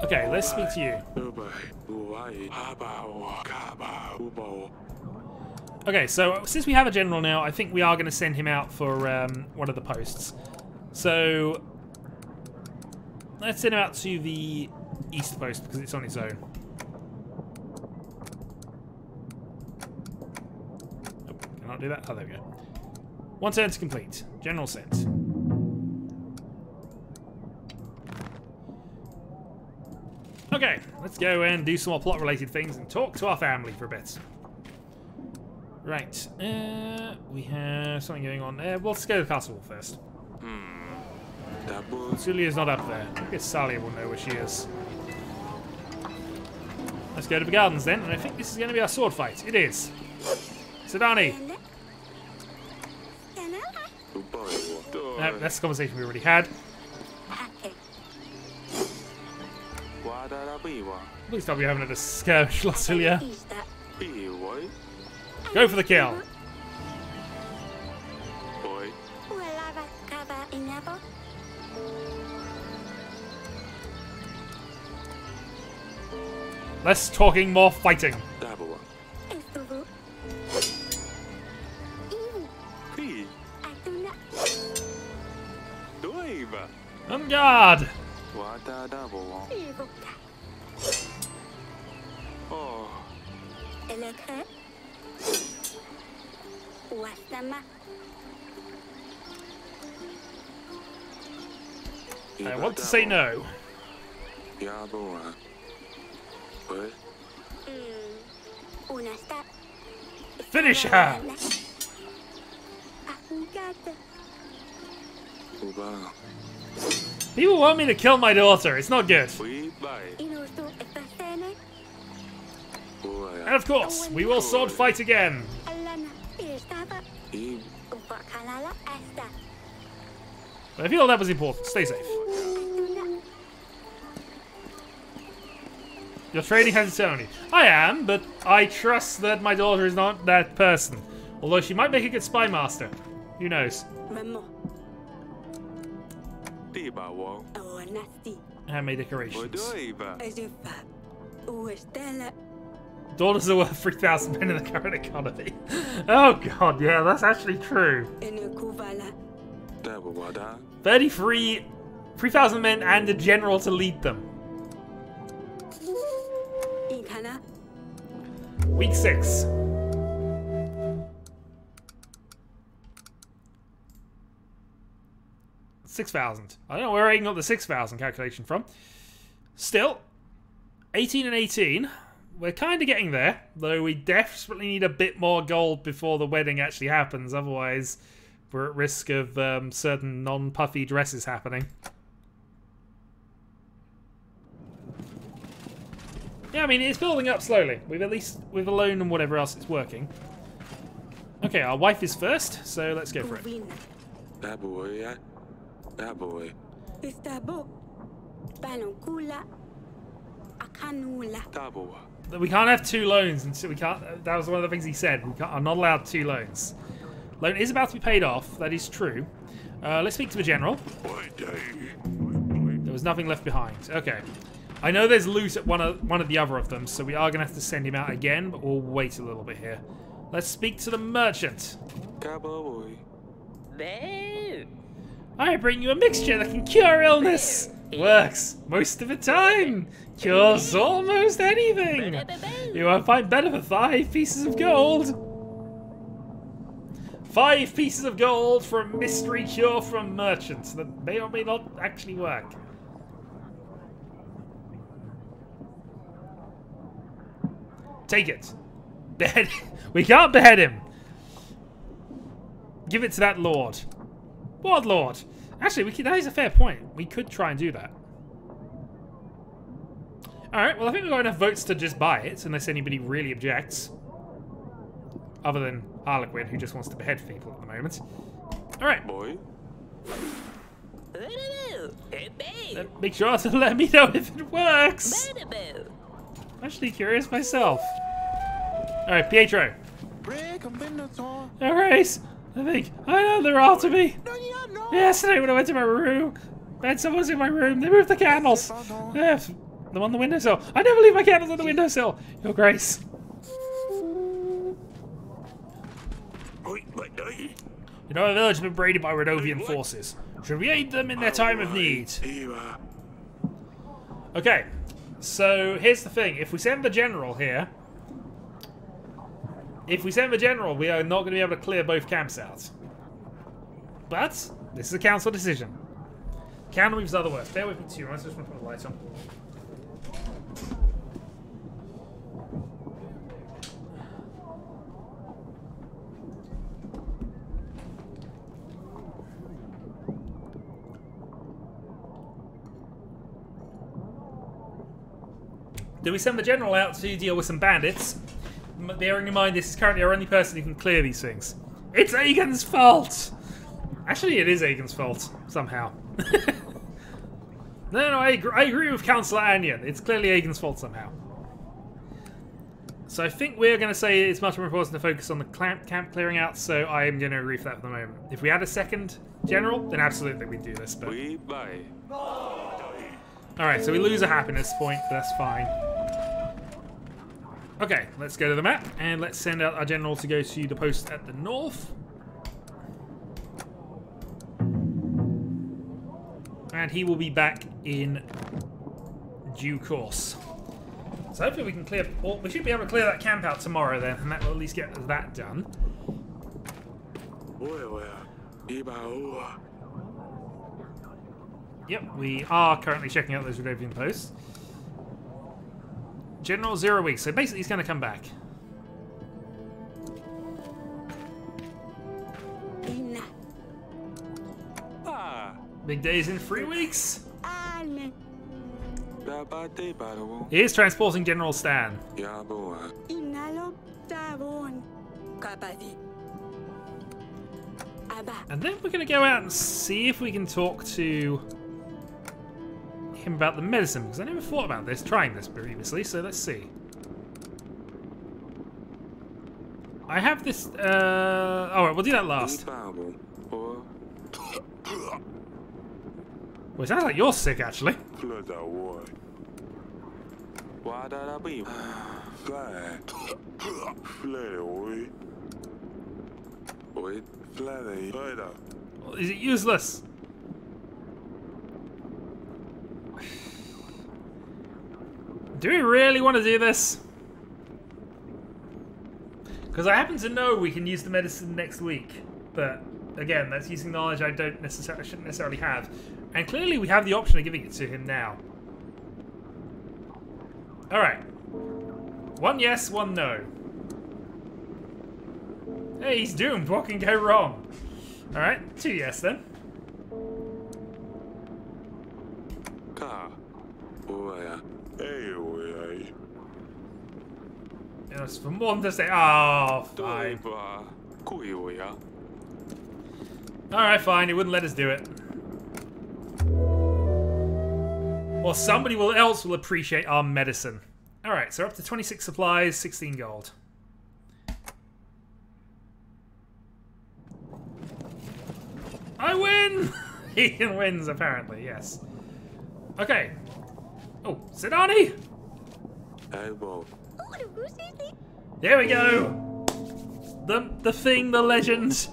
Okay, let's speak to you. Okay, so since we have a general now, I think we are going to send him out for one of the posts. So let's send him out to the east post because it's on its own. Oh, can I do that? Oh, there we go. One turn to complete. General sent. Okay, let's go and do some more plot-related things and talk to our family for a bit. Right, we have something going on there. Well, let's go to the castle first. Julia's not up there. I guess Salia will know where she is. Let's go to the gardens then, and I think this is going to be our sword fight. It is. Sidani. No, that's the conversation we already had. Please stop you having a skirmish, Lasilia. Go for the kill. Less talking, more fighting. On guard. I want to say no. Finish her! People want me to kill my daughter. It's not good. And of course, we will sword fight again. I feel that was important. Stay safe. Your training has its own. I am, but I trust that my daughter is not that person. Although she might make a good spy master. Who knows? Handmade decorations. Daughters are worth 3,000 men in the current economy. Oh god, yeah, that's actually true. 3,000 men and a general to lead them. Week 6. $6,000. I don't know where I got the 6,000 calculation from. Still, 18 and 18. We're kind of getting there, though we desperately need a bit more gold before the wedding actually happens. Otherwise, we're at risk of certain non-puffy dresses happening. Yeah, I mean, it's building up slowly. We've at least, with a loan and whatever else, it's working. Okay, our wife is first, so let's go for it. That boy, yeah. That boy. We can't have 2 loans until we can't. That was one of the things he said. We are not allowed 2 loans. Loan is about to be paid off. That is true. Let's speak to the general. There was nothing left behind. Okay. I know there's loot at one of the other of them, so we are going to have to send him out again, but we'll wait a little bit here. Let's speak to the merchant. I bring you a mixture that can cure illness. Works most of the time. Cures almost anything. You won't find better for 5 pieces of gold. 5 pieces of gold for a mystery cure from merchants that may or may not actually work. Take it. Behead. We can't behead him. Give it to that lord. What lord? Actually, that is a fair point. We could try and do that. Alright, well I think we've got enough votes to just buy it, unless anybody really objects. Other than Harlequin, who just wants to behead people at the moment. Alright. Boy. Make sure to let me know if it works. I'm actually curious myself. Alright, Pietro. Alright. I know they're after me. Yesterday when I went to my room, I had someone in my room. They moved the candles. Them on the windowsill. I never leave my candles on the windowsill. Your Grace. You know, a village has been raided by Redovian forces. Should we aid them in their time of need? Okay, so here's the thing. If we send the general here... we are not going to be able to clear both camps out. But, this is a council decision. Counter moves are the worst. Bear with me too, I just want to put the light on. Do we send the general out to deal with some bandits? Bearing in mind this is currently our only person who can clear these things. It's Aegon's fault! Actually, it is Aegon's fault, somehow. No, I agree with Councillor Anyan. It's clearly Aegon's fault somehow. So I think we're going to say it's much more important to focus on the camp clearing out, so I am going to agree for that for the moment. If we had a second general, then absolutely we'd do this. But... Alright, so we lose a happiness point, but that's fine. Okay, let's go to the map, and let's send out our general to go to the post at the north. And he will be back in due course. So hopefully we can clear... Well, we should be able to clear that camp out tomorrow then, and that will at least get that done. Yep, we are currently checking out those Redovian posts. General 0 weeks, so basically he's going to come back. Big days in 3 weeks. He is transporting General Stan. And then we're going to go out and see if we can talk to him about the medicine, because I never thought about this, trying this previously, so let's see. I have this, alright, we'll do that last. Well, it sounds like you're sick, actually. Is it useless? Do we really want to do this? Because I happen to know we can use the medicine next week, but again, that's using knowledge I shouldn't necessarily have. And clearly we have the option of giving it to him now. Alright. 1 yes, 1 no. Hey, he's doomed. What can go wrong? Alright, 2 yes then. You know, it's for more than to say, oh, fine. Alright, fine. He wouldn't let us do it. Well, somebody else will appreciate our medicine. Alright, so we're up to 26 supplies, 16 gold. I win! Ian wins, apparently, yes. Okay. Oh, Sidani! There we go! The thing, the legend.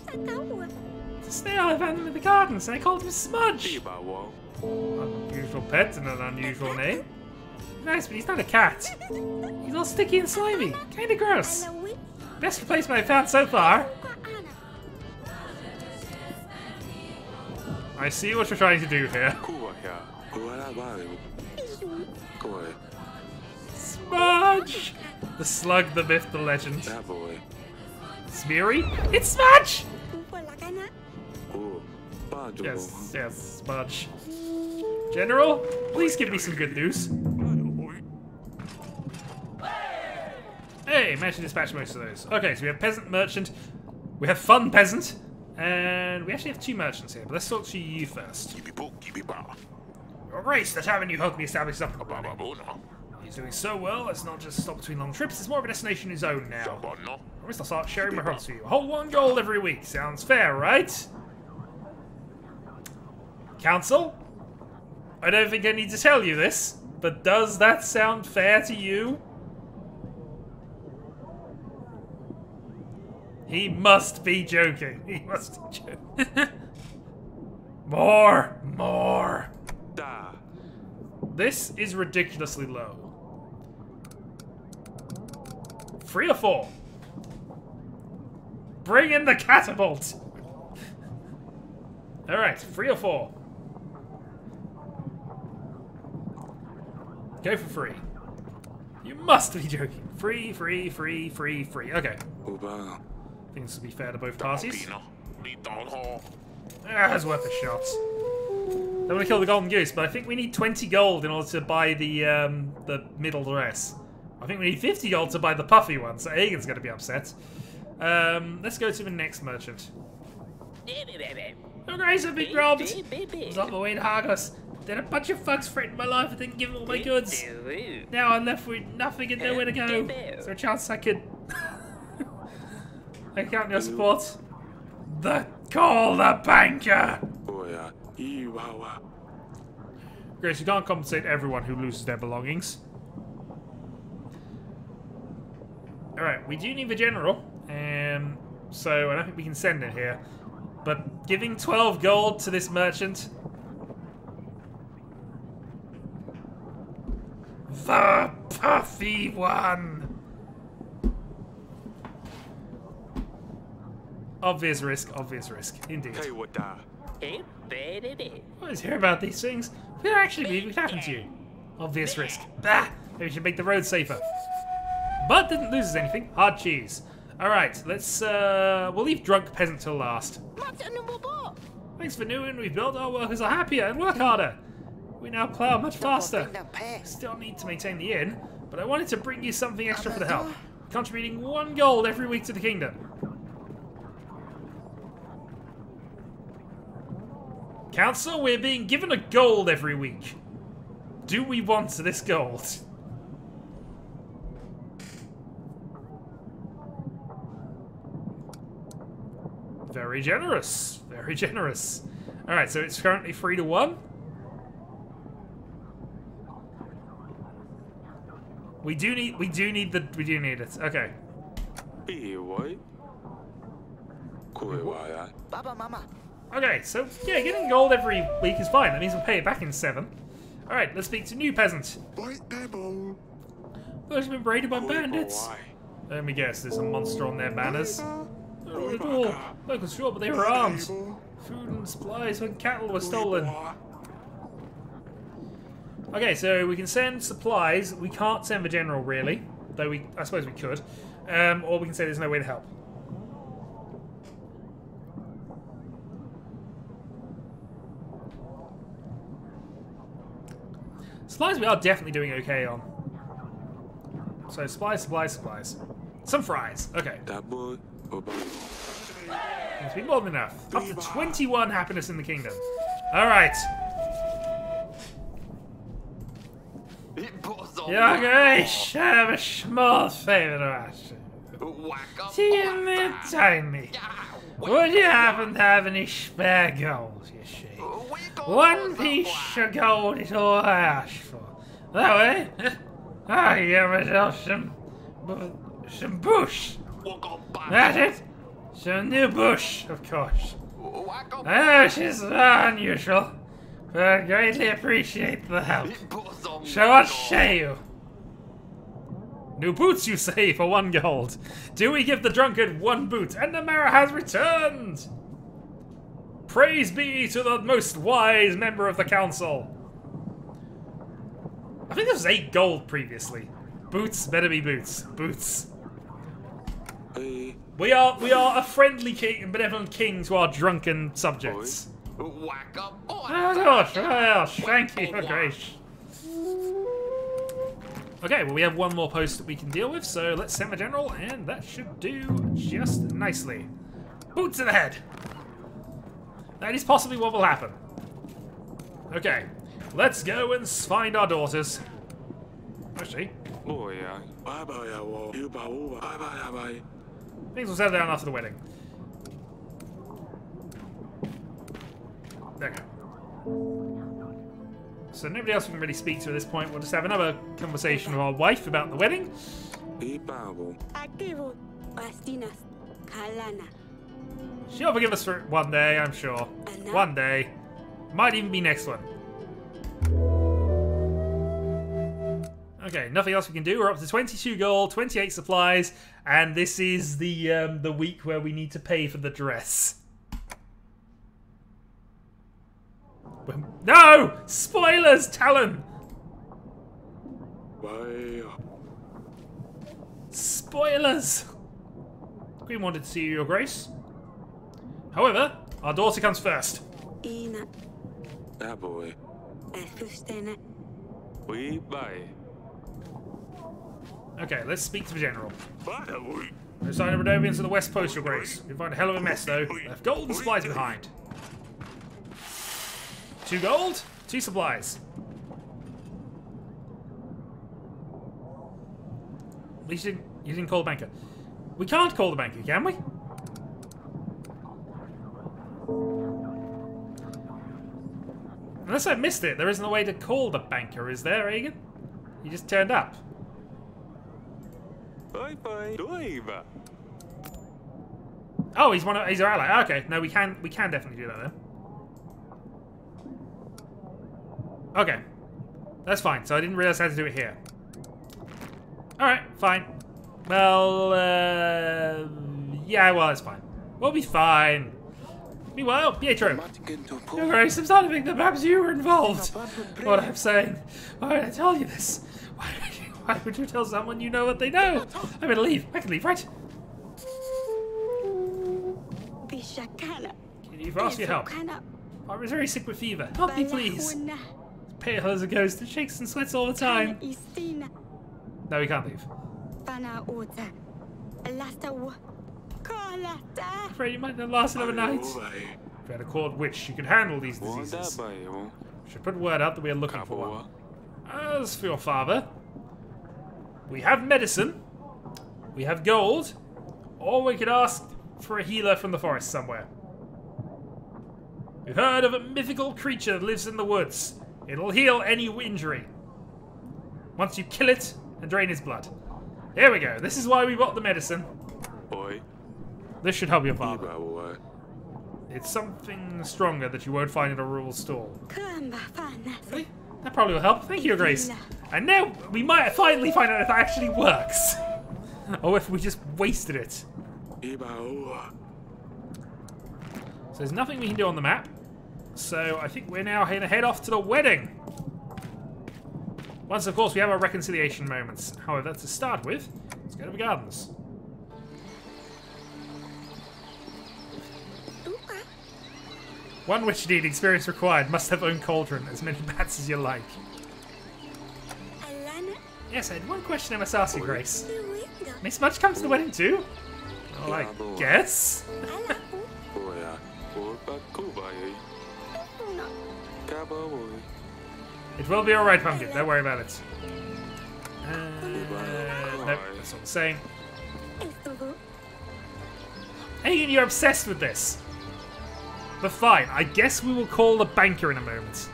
Today I found him in the gardens and I called him Smudge. Unusual pet and an unusual name. Nice, but he's not a cat. He's all sticky and slimy. Kinda gross. Best replacement I've found so far. I see what you're trying to do here. Smudge! The slug, the myth, the legend. Smeary? It's Smudge! Yes, yes, Smudge. General, please give me some good news. Hey, managed to dispatch most of those. Okay, so we have peasant, merchant, we have fun peasant, and we actually have 2 merchants here, but let's talk to you first. Your Grace, the tavern you helped me establish is up and running. He's doing so well, it's not just a stop between long trips, it's more of a destination of his own now. I guess I'll start sharing my herbs for you. A whole 1 gold every week. Sounds fair, right? Council? I don't think I need to tell you this, but does that sound fair to you? He must be joking. He must be joking. More! More! Da. This is ridiculously low. 3 or 4? Bring in the catapult! Alright, 3 or 4? Go for 3. You must be joking. 3, 3, 3, 3, 3. Okay. Oba. I think this will be fair to both parties. Don't That's worth a shot. Don't want to kill the golden goose, but I think we need 20 gold in order to buy the middle dress. I think we need 50 gold to buy the puffy one, so Aegon's going to be upset. Let's go to the next merchant. Oh, guys, I've been robbed. I was on my way to Argos. Then a bunch of thugs threatened my life and didn't give them all my goods. Now I'm left with nothing and nowhere to go. Is there a chance I could... I count your support? Call the banker! Grace, you can't compensate everyone who loses their belongings. Alright, we do need the general. So I don't think we can send it here. But giving 12 gold to this merchant... The puffy one! Obvious risk, indeed. I always hear about these things. We don't actually believe it happened to you. Obvious risk. Bah! Maybe we should make the road safer. But didn't lose us anything. Hard cheese. Alright, let's we'll leave drunk peasant till last. Thanks for knowing we've built our workers are happier and work harder. We now plough much faster. Still need to maintain the inn, but I wanted to bring you something extra for the help. Contributing 1 gold every week to the kingdom. Council, we're being given a gold every week. Do we want this gold? Very generous. Very generous. Alright, so it's currently 3 to 1. We do need it. Okay. Okay, so yeah, getting gold every week is fine. That means we'll pay it back in 7. Alright, let's speak to new peasant. Those have been raided by bandits. Let me guess, there's a monster on their banners. Not at all. Local sure, but they were armed. Food and supplies when cattle were stolen. Okay, so we can send supplies. We can't send the general, really. Though I suppose we could. Or we can say there's no way to help. Supplies we are definitely doing okay on. So supplies. Some fries. Okay. It's been more than enough. Up to 21 happiness in the kingdom. Alright. Ja, ich habe small favor to ask you. Tiny. Would you happen to have any spare gold, you see? 1 piece of gold is all I ask for. That way, I get myself some bush. That's it. Some new bush, of course. I know this is unusual, but I greatly appreciate the help. So what say you? New boots, you say, for 1 gold. Do we give the drunkard 1 boot, and the Mara has returned? Praise be to the most wise member of the council. I think there was 8 gold previously. Boots, better be boots. Boots. We are a friendly king and benevolent king to our drunken subjects. Oh gosh, thank you for grace. Okay, well we have 1 more post that we can deal with, so let's send the general, and that should do just nicely. Boots to the head. That is possibly what will happen. Okay, let's go and find our daughters. Actually, things will settle down after the wedding. There we go. So nobody else we can really speak to at this point. We'll just have another conversation with our wife about the wedding. She'll forgive us for it one day, I'm sure. One day. Might even be next one. Okay, nothing else we can do. We're up to 22 gold, 28 supplies, and this is the week where we need to pay for the dress. No! Spoilers, Talon! Spoilers! Queen wanted to see you, Your Grace. However, our daughter comes first. That boy. We buy. Okay, let's speak to the general. No sign of Redovians to the west post, Your Grace. We find a hell of a mess, though. Left gold and supplies behind. 2 gold, 2 supplies. At least you didn't call the banker. We can't call the banker, can we? Unless I missed it, there isn't a way to call the banker, is there, Aegon? He just turned up. Oh, he's our ally. Okay, no, we can definitely do that then. Okay, that's fine. So I didn't realize how to do it here. All right, fine. Well, yeah, well, that's fine. We'll be fine. Meanwhile, Pietro. Your Grace, I'm starting to think that perhaps you were involved. What I'm saying. Why would I tell you this? Why would you tell someone you know what they know? I'm gonna leave. I can leave, right? You've asked for your help. I was very sick with fever. Help me, please. Pale as a ghost, it shakes and sweats all the time. No, we can't leave. I'm afraid you might not last another night. If we had a court witch, you could handle these diseases. Should put word out that we are looking for one. As for your father, we have medicine, we have gold, or we could ask for a healer from the forest somewhere. We've heard of a mythical creature that lives in the woods. It'll heal any injury. Once you kill it and drain its blood. Here we go. This is why we bought the medicine. This should help your father. It's something stronger that you won't find in a rural stall. Really? That probably will help. Thank you, Your Grace. And now we might finally find out if that actually works. Or if we just wasted it. So there's nothing we can do on the map. So I think we're now going to head off to the wedding. Once, of course, we have our reconciliation moments. However, to start with, let's go to the gardens. One witch need experience required. Must have own cauldron. As many bats as you like. Yes, I had one question I must ask you, Grace. May Smudge come to the wedding too? Well, I guess. It will be alright, Pumpkin. Don't worry about it. Nope, that's not the same. Aegon, you're obsessed with this. But fine, I guess we will call the banker in a moment.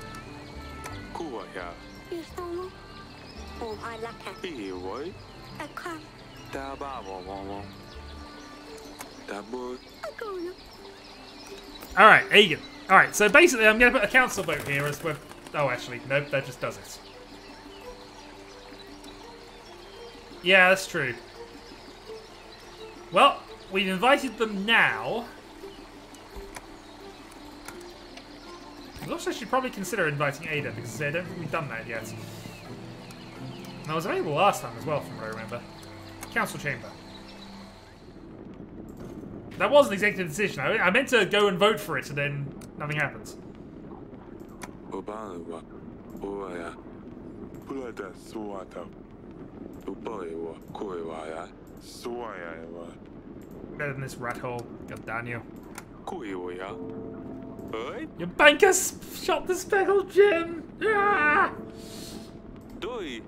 Alright, Aegon. Alright, so basically I'm going to put a council vote here as we're... Oh, actually, nope, that just does it. Yeah, that's true. Well, we've invited them now. I also should probably consider inviting Ada, because I don't think we've done that yet. And I was available last time as well, from what I remember. Council chamber. That was an executive decision. I meant to go and vote for it, and then nothing happens. Better than this rat hole. God damn you. Your banker shot the speckled gem! Ah! I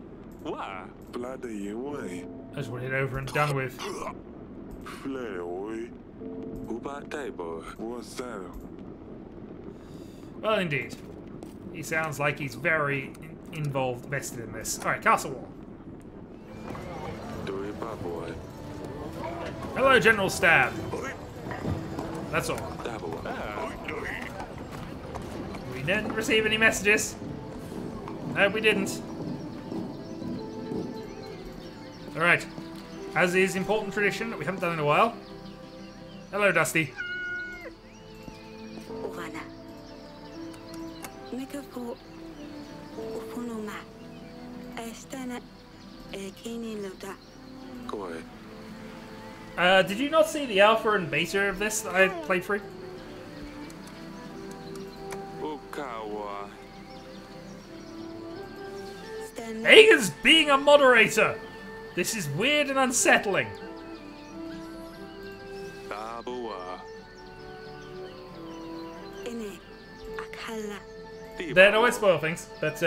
just want it over and done with. Well, indeed. He sounds like he's very involved, vested in this. Alright, castle wall. Hello, General Stab. That's all. Daboy. We didn't receive any messages. No, we didn't. Alright. As is important tradition that we haven't done in a while. Hello, Dusty. Koi. Did you not see the alpha and beta of this that I played through? Ukawa. Aegon's being a moderator! This is weird and unsettling. Daboy. Then I won't spoil things, but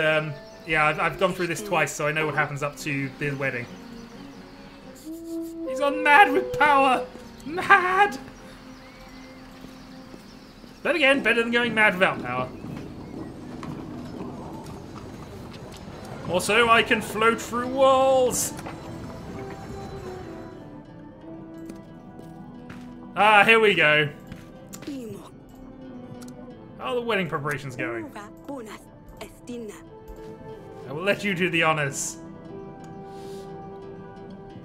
yeah, I've gone through this twice, so I know what happens up to the wedding. He's gone mad with power! Mad! But again, better than going mad without power. Also, I can float through walls! Ah, here we go. How are the wedding preparations going? I will let you do the honors.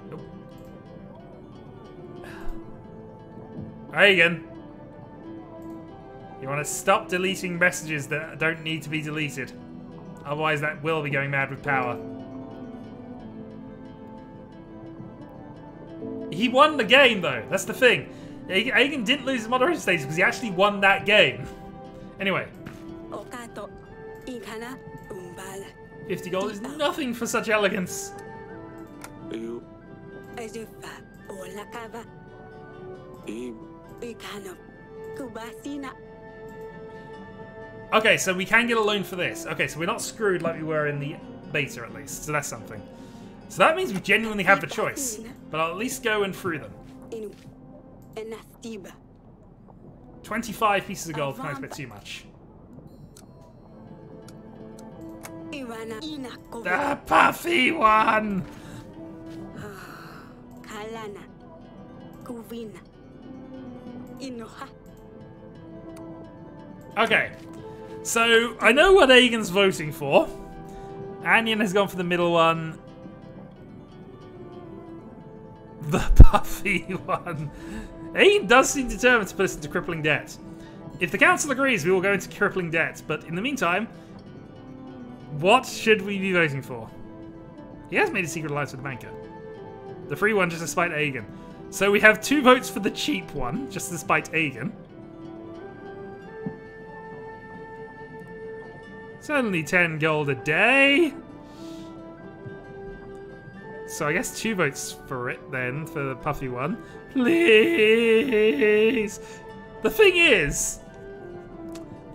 Nope. Aegon. You want to stop deleting messages that don't need to be deleted. Otherwise that will be going mad with power. He won the game though, that's the thing. Aegon didn't lose his moderation status because he actually won that game. Anyway. 50 gold is nothing for such elegance. You. Okay, so we can get a loan for this. Okay, so we're not screwed like we were in the beta at least. So that's something. So that means we genuinely have the choice. But I'll at least go and through them. 25 pieces of gold, can't expect too much. The puffy one! Okay, so I know what Aegon's voting for. Anion has gone for the middle one. The puffy one. Aegon does seem determined to put us into crippling debt. If the council agrees, we will go into crippling debt. But in the meantime, what should we be voting for? He has made a secret alliance with the banker. The free one just to spite Aegon. So we have 2 votes for the cheap one, just to spite Aegon. It's only 10 gold a day. So I guess 2 votes for it then, for the puffy one. Please! The thing is,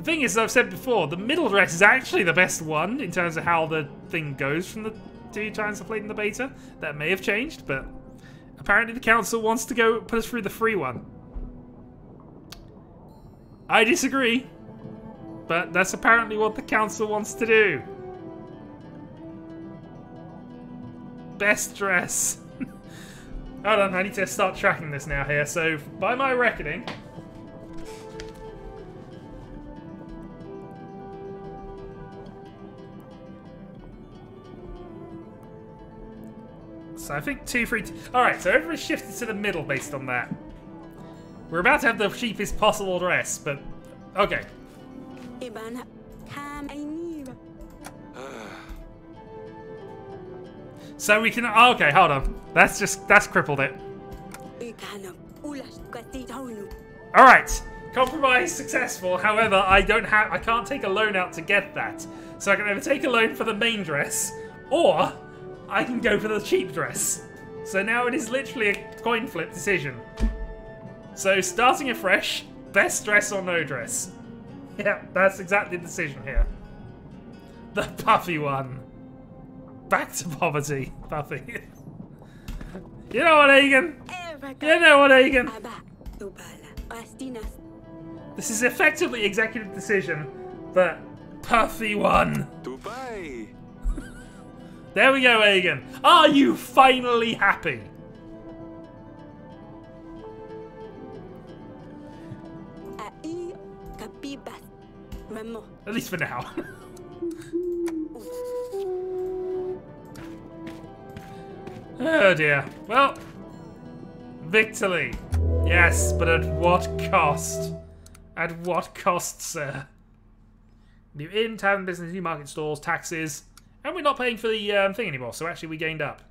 as I've said before, the middle dress is actually the best one in terms of how the thing goes from the 2 times I played in the beta. That may have changed, but apparently the council wants to go put us through the free one. I disagree, but that's apparently what the council wants to do. Best dress. Hold on, I need to start tracking this now here. So, by my reckoning, so I think 2, 3, 2. Alright, so everybody shifted to the middle based on that. We're about to have the cheapest possible dress, but okay. So we can. Oh, okay, hold on. That's crippled it. Alright. Compromise successful. However, I can't take a loan out to get that. So I can either take a loan for the main dress, or I can go for the cheap dress. So now it is literally a coin flip decision. So starting afresh, best dress or no dress. Yeah, that's exactly the decision here. The puffy one. Back to poverty, puffy. You know what, Aegon? You know what, Aegon? This is effectively executive decision, but puffy one. Dubai. There we go, Aegon. Are you finally happy? At least for now. Oh dear. Well, victory. Yes, but at what cost? At what cost, sir? New inn, tavern business, new market stalls, taxes, and we're not paying for the thing anymore, so actually we gained up.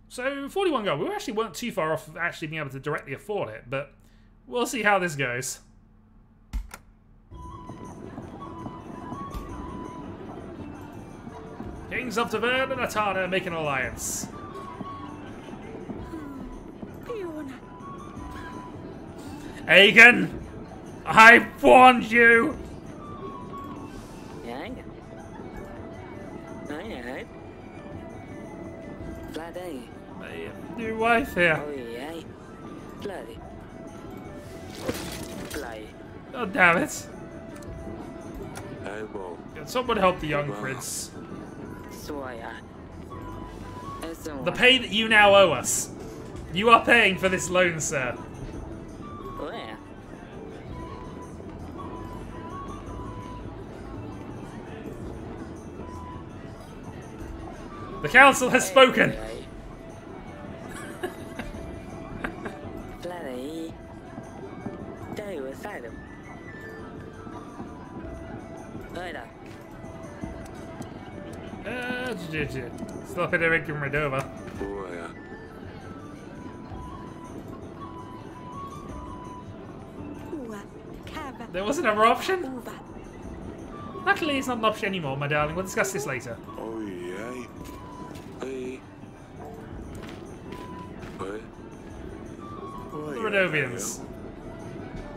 So, 41 gold. We actually weren't too far off of actually being able to directly afford it, but we'll see how this goes. Kings of Tavern and Atana make an alliance. Aegon! I warned you! My new wife here. Oh damn it. Can someone help the young prince? The pay that you now owe us. You are paying for this loan, sir. The council has spoken. Stop it, Eric and Redova. There was another option? Luckily, it's not an option anymore, my darling. We'll discuss this later. The Redovians.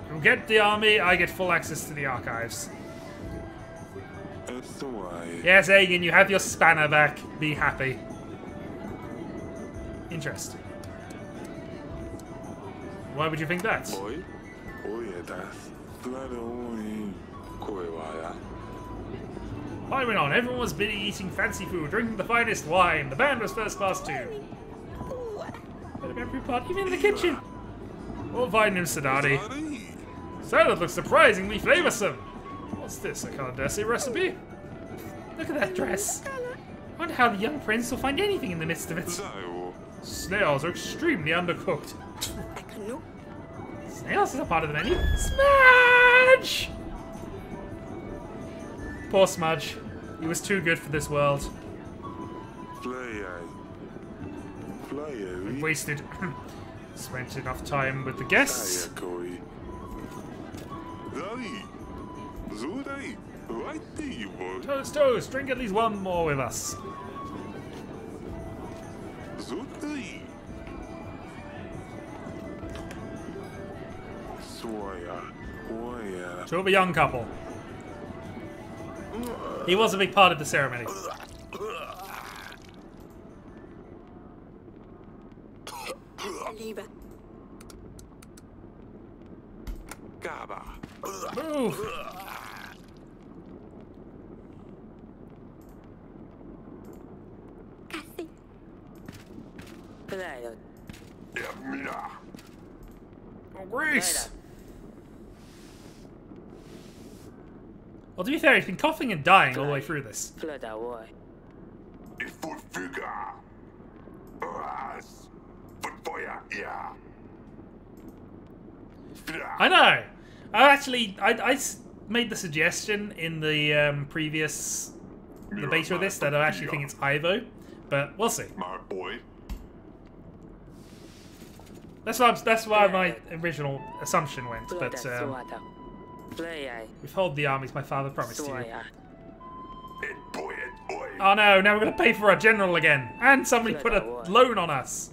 You get the army, I get full access to the archives. Yes, Aegon, you have your spanner back. Be happy. Interesting. Why would you think that? Time went on. Everyone was busy eating fancy food, drinking the finest wine. The band was first class too. Had a memory party even in the kitchen. All fine news, Sadani. Salad looks surprisingly flavoursome. What's this? A Caldesi recipe? Look at that dress. I wonder how the young prince will find anything in the midst of it. Snails are extremely undercooked. Snails is a part of the menu. Smudge! Poor Smudge. He was too good for this world. We wasted spent enough time with the guests. Toast, toast, drink at least one more with us. To a young couple. He was a big part of the ceremony. Move! Oh, Grace! Well, to be fair, he's been coughing and dying all the way through this. I know! I made the suggestion in the previous the beta of this that I actually think it's Ivo, but we'll see. That's why my original assumption went, but withhold the armies my father promised you. Oh no, now we're gonna pay for our general again, and somebody put a loan on us.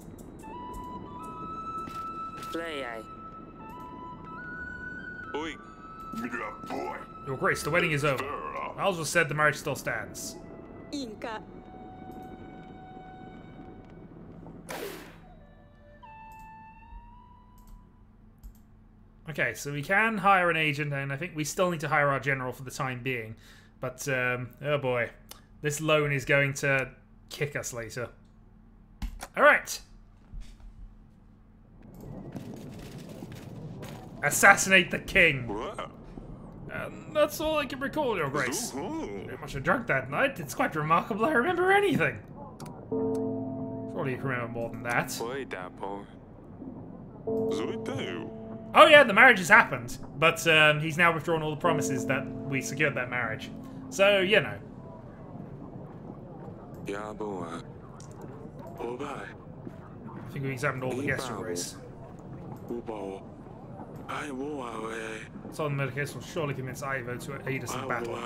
Your Grace, the wedding is over. Miles was said the marriage still stands. Okay, so we can hire an agent, and I think we still need to hire our general for the time being. But, oh boy. This loan is going to kick us later. Alright. Assassinate the king. What? And that's all I can recall, Your Grace. Very much drunk that night. It's quite remarkable I remember anything. Surely you can remember more than that. Oh yeah, the marriage has happened, but he's now withdrawn all the promises that we secured that marriage. So, you know. I think we examined all the guests, Your Grace. Solemn Medicus will surely convince Ivo to aid us in battle.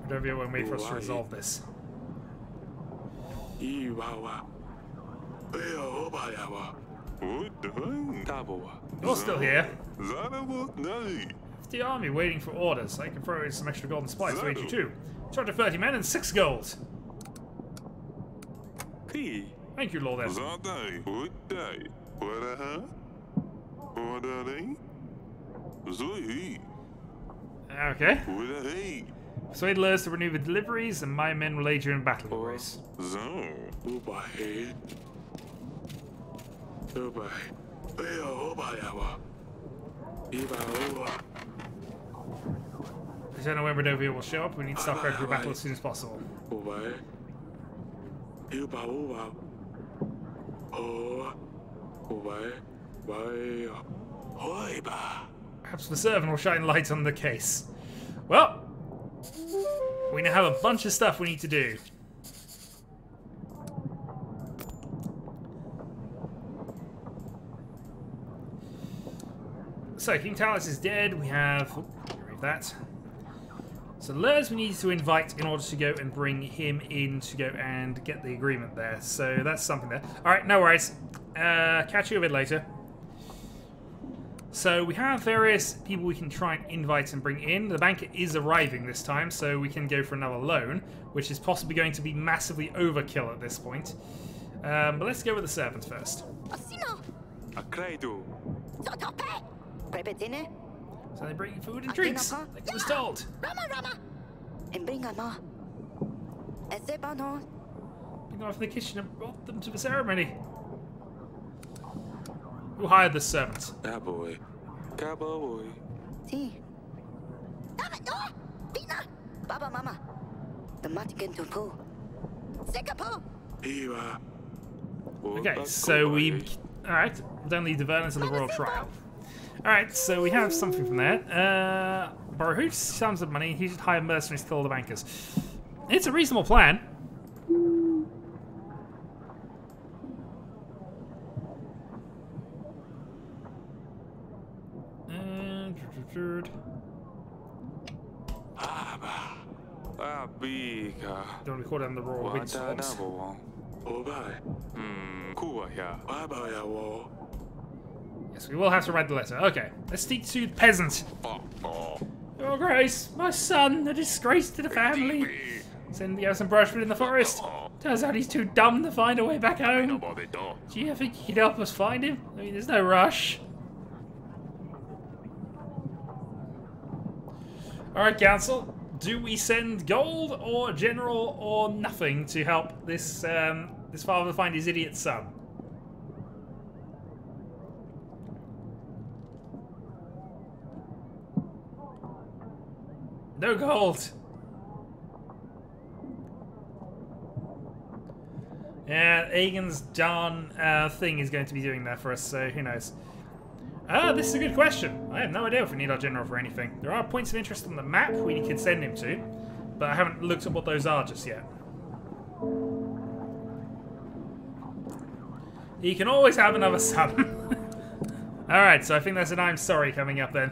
Redovia won't wait for us to resolve this. You're still here. It's the army waiting for orders. I can throw in some extra golden supplies to aid you too. 230 men and 6 gold. Thank you, Lord Esmond. Okay. Persuade Lurs to renew the deliveries, and my men will aid you in battle, Your Grace. I don't know when Redovia will show up. We need to start preparing for battle as soon as possible. Perhaps the servant will shine light on the case. Well, we now have a bunch of stuff we need to do. So, King Talos is dead. We have... remove that. So, Lurs we need to invite in order to go and bring him in to go and get the agreement there. So, that's something there. Alright, no worries. Catch you a bit later. So, we have various people we can try and invite and bring in. The banker is arriving this time, so we can go for another loan, which is possibly going to be massively overkill at this point. But let's go with the servants first. So they bring food and drinks, like I was told. Bring them out from the kitchen and brought them to the ceremony. Who hired the servants? Cowboy. Cowboy. Baba Mama. The Matigan to Poo. Okay, so we... Alright, don't leave the Vernon until the royal trial. Alright, so we have something from there. Borrow huge sums of money, he should hire mercenaries to kill the bankers. It's a reasonable plan. Don't record on the royal windstorms. Yes, we will have to write the letter. Okay, let's speak to the peasant. Your Grace, my son, a disgrace to the family. Send me out some brushwood in the forest. Turns out he's too dumb to find a way back home. Do you think you could help us find him? I mean, there's no rush. Alright, Council. Do we send gold or general or nothing to help this this father find his idiot son? No gold. Yeah, Egan's darn thing is going to be doing that for us, so who knows. This is a good question. I have no idea if we need our general for anything. There are points of interest on the map we could send him to, but I haven't looked at what those are just yet. He can always have another son. Alright, so I think there's an I'm sorry coming up then.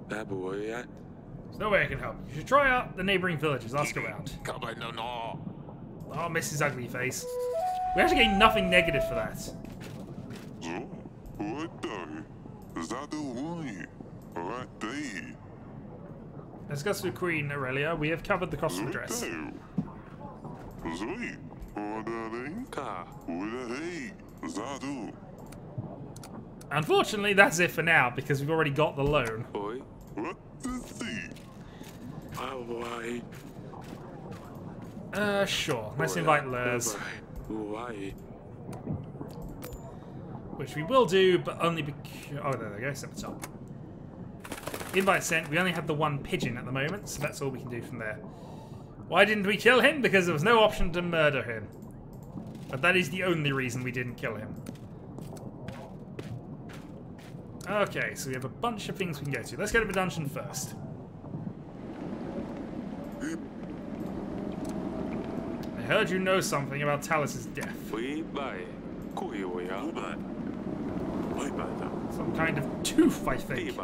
There's no way I can help. You should try out the neighbouring villages. Ask around. Oh, Mrs. Ugly Face. We actually gain nothing negative for that. Let's go to Queen Aurelia. We have covered the cost of the dress. Unfortunately, that's it for now, because we've already got the loan. Sure. Let's invite Lurs. Which we will do, but only because... Oh, there they go. It's at the top. Invite sent. We only have the one pigeon at the moment, so that's all we can do from there. Why didn't we kill him? Because there was no option to murder him. But that is the only reason we didn't kill him. Okay, so we have a bunch of things we can go to. Let's go to the dungeon first. I heard you know something about Talus's death. Some kind of tooth, I think.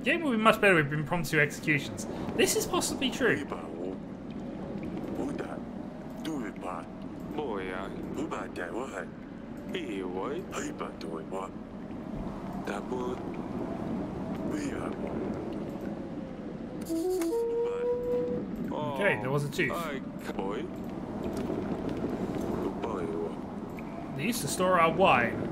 Game would be much better with impromptu executions. This is possibly true. Okay, there was a tooth. They used to store our wine.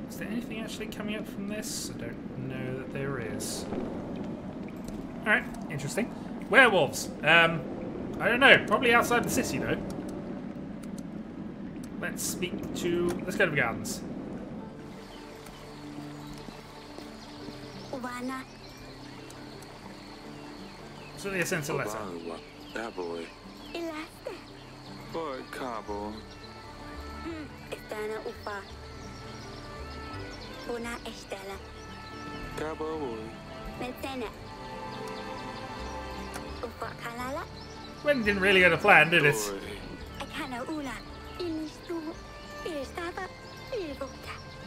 Is there anything actually coming up from this? I don't know that there is. Alright, interesting. Werewolves. I don't know. Probably outside the city, though. Let's speak to... Let's go to the gardens. So they sent a letter. When didn't really go to plan, did it?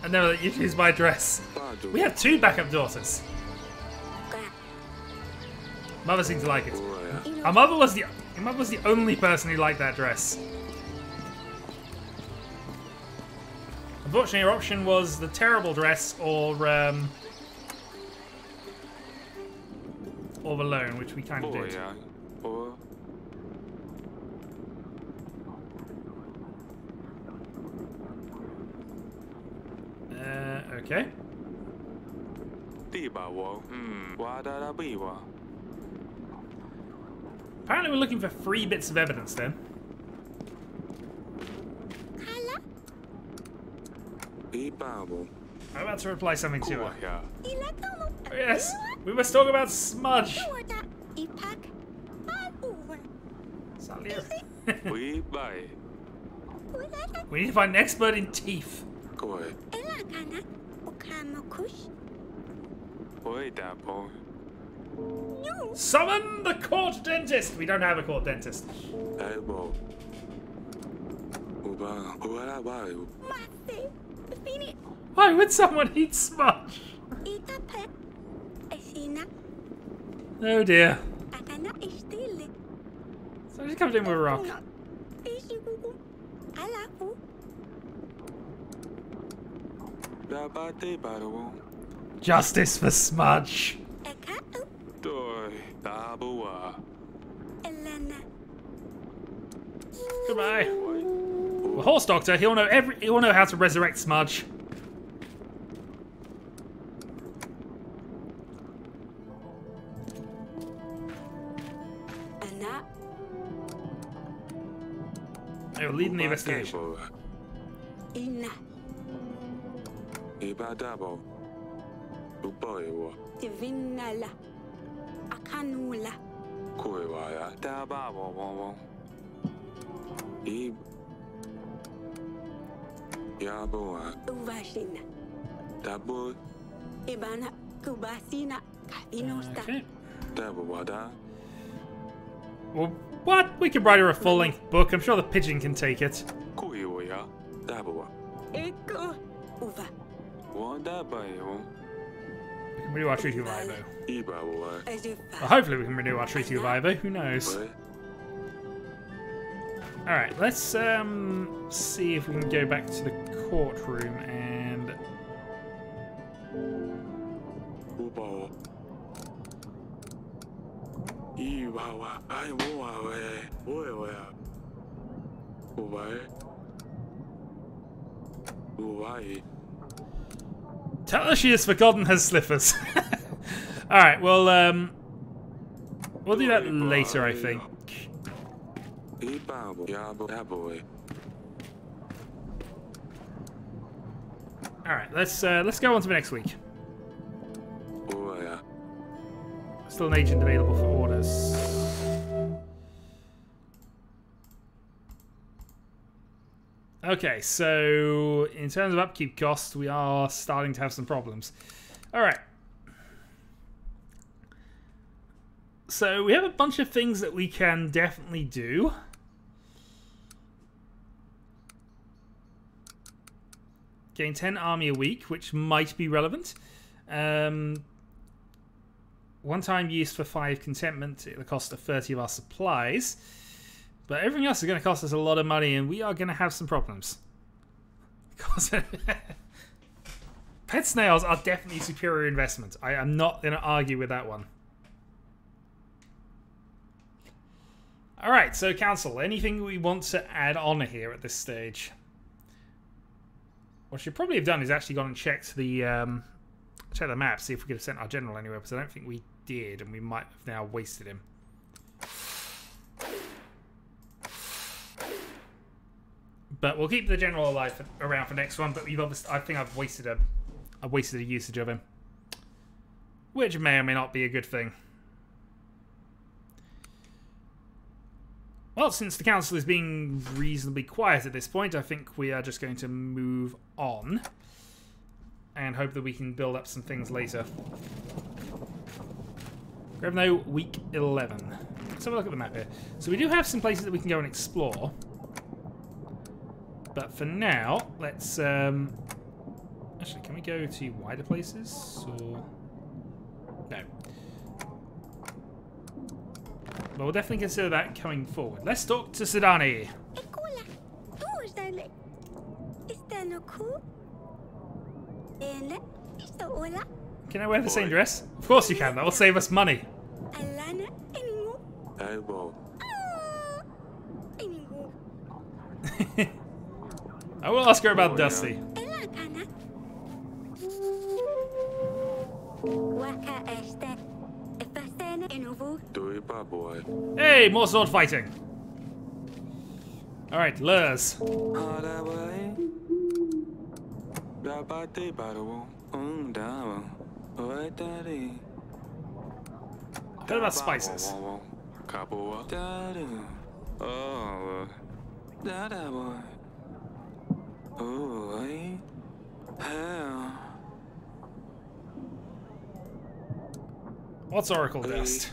I know that you choose my dress. We have 2 backup daughters. Mother seemed to like it. Our mother was the only person who liked that dress. Unfortunately, our option was the terrible dress or the loan, which we kind of did. Okay. Apparently we're looking for 3 bits of evidence then. I'm about to reply something to her. Oh, yes, we must talk about smudge. We need to find an expert in teeth. Summon the court dentist! We don't have a court dentist. Why would someone eat smudge? Oh dear. So I just covered him with a rock. Justice for smudge. Goodbye. The horse doctor, he'll know how to resurrect smudge. I will lead in the investigation. Okay. Well, what? We could write her a full-length book. I'm sure the pigeon can take it. We can renew our treaty with Ivo. Well, hopefully we can renew our treaty with Ivo. Who knows? Alright, let's see if we can go back to the courtroom and... Tell her she has forgotten her slippers. Alright, well, we'll do that later, I think. Alright, let's go on to next week. Still an agent available for orders. Okay, so in terms of upkeep costs, we are starting to have some problems. Alright. So we have a bunch of things that we can definitely do. Gain 10 army a week, which might be relevant. One-time use for 5 contentment at the cost of 30 of our supplies. But everything else is going to cost us a lot of money, and we are going to have some problems. Pet snails are definitely superior investment. I am not going to argue with that one. Alright, so Council, anything we want to add on here at this stage? What we should probably have done is actually gone and checked the map, see if we could have sent our general anywhere, because I don't think we did, and we might have now wasted him. But we'll keep the general alive around for next one. But we've obviously, I think I've wasted a usage of him, which may or may not be a good thing. Well, since the council is being reasonably quiet at this point, I think we are just going to move on and hope that we can build up some things later. Grevno, week 11. Let's have a look at the map here. So we do have some places that we can go and explore. But for now, let's... actually, can we go to wider places? Or... No. But we'll definitely consider that coming forward. Let's talk to Sedani. Can I wear the same dress? Of course you can. That will save us money. I will ask her about Dusty. Hey, more sword fighting. Alright, lures. What about spices? What's Oracle Dust?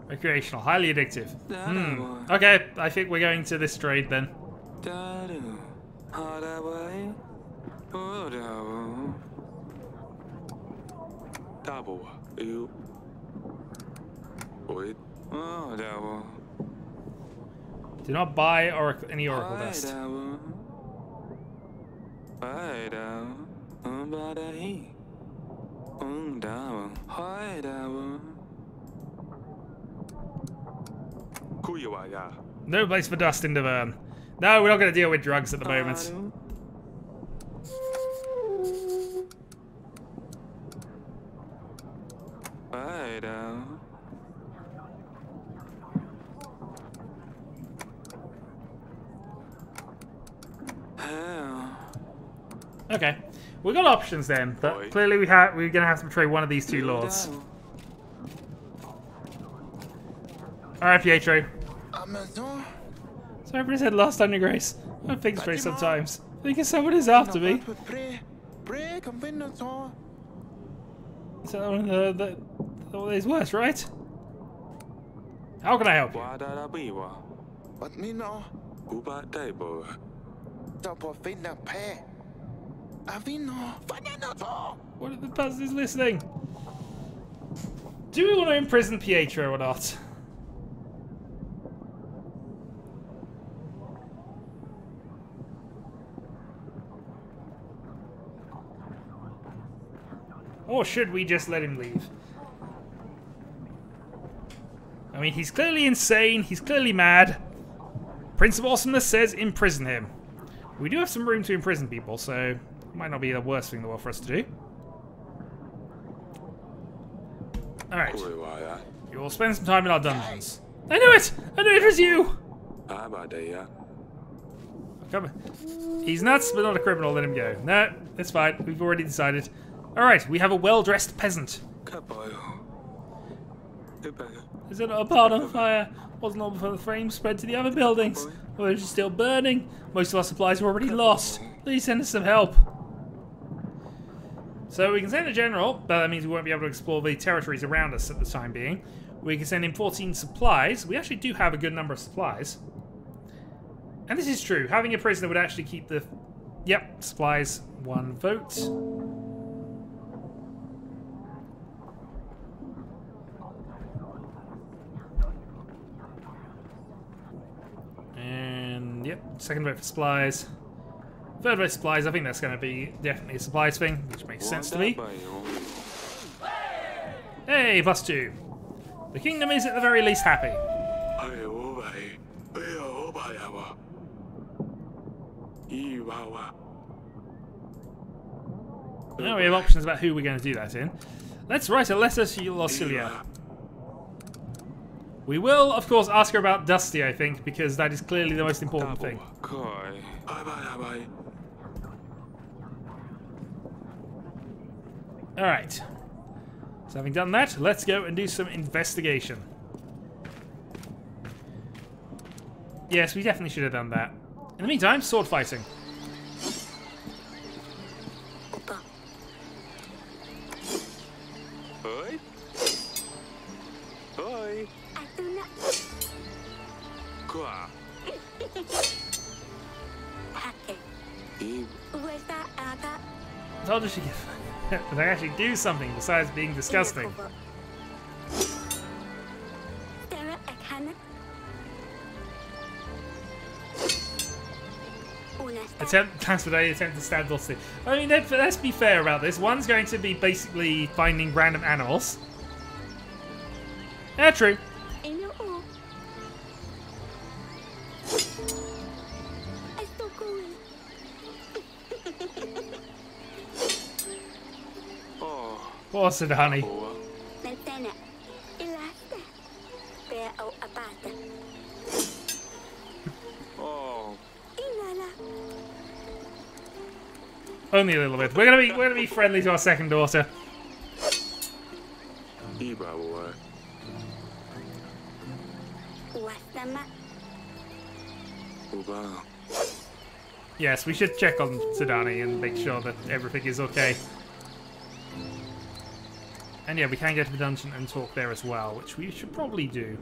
Recreational, highly addictive. Okay, I think we're going to this trade then. Do not buy any Oracle Dust. No place for dust in Devon. No, we're not going to deal with drugs at the moment. Okay, we got options then, but clearly we're going to have to betray one of these two lords. Alright, Pietro. Sorry for his head last time, Your Grace. I think straight sometimes. Thinking someone is after me. Is that one of the his worst, right? How can I help you? What if the person is listening? Do we want to imprison Pietro or not? Or should we just let him leave? I mean, he's clearly insane, he's clearly mad. Prince of Awesomeness says imprison him. We do have some room to imprison people, so Might not be the worst thing in the world for us to do. Alright. You will spend some time in our dungeons. I knew it! I knew it was you! Come on. He's nuts, but not a criminal. Let him go. No, it's fine. We've already decided. Alright, we have a well-dressed peasant. Is it not a part on fire? Wasn't all before the flames spread to the other buildings? Or is it still burning? Most of our supplies are already lost. Please send us some help. So we can send a general, but that means we won't be able to explore the territories around us at the time being. We can send him 14 supplies. We actually do have a good number of supplies. And this is true. Having a prisoner would actually keep the... Yep, supplies. 1 vote. And, yep, second vote for supplies. Third vote for supplies. I think that's going to be definitely a supplies thing, which makes sense to me. Hey, +2. The kingdom is at the very least happy. Now we have options about who we're going to do that in. Let's write a letter to Lucilia. We will, of course, ask her about Dusty, I think, because that is clearly the most important thing. Alright. So having done that, let's go and do some investigation. Yes, we definitely should have done that. In the meantime, sword fighting. I told her she could actually do something besides being disgusting. Attempt to stab Dusty. I mean, let's be fair about this. One's going to be basically finding random animals. Yeah, true. Poor Sadani. Only a little bit. We're gonna be friendly to our second daughter. Yes, we should check on Sadani and make sure that everything is okay. And yeah, we can go to the dungeon and talk there as well, which we should probably do.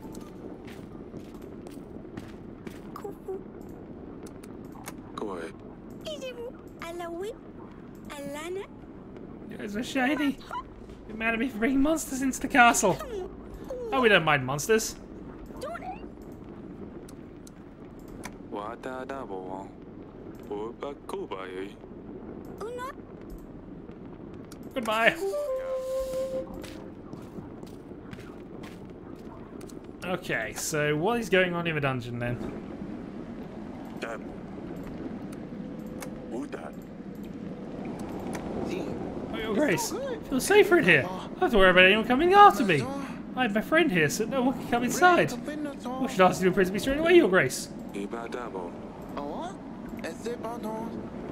You guys are shady. You're mad at me for bringing monsters into the castle. Oh, we don't mind monsters. Goodbye. Okay, so what is going on in the dungeon then? Oh, Your Grace, I feel safer in here. I don't have to worry about anyone coming after me. I have my friend here, so no one can come inside. We should ask you to imprison me straight away, Your Grace. Let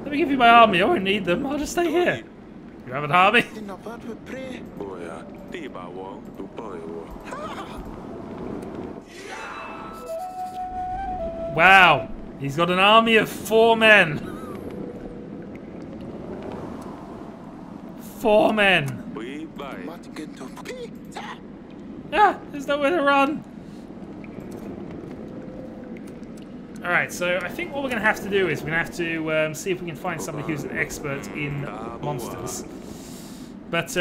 me give you my army. I won't need them. I'll just stay here. You have an army? Wow. He's got an army of 4 men. 4 men. Ah, there's nowhere to run. Alright, so I think what we're going to have to do is we're going to have to see if we can find somebody who's an expert in monsters. But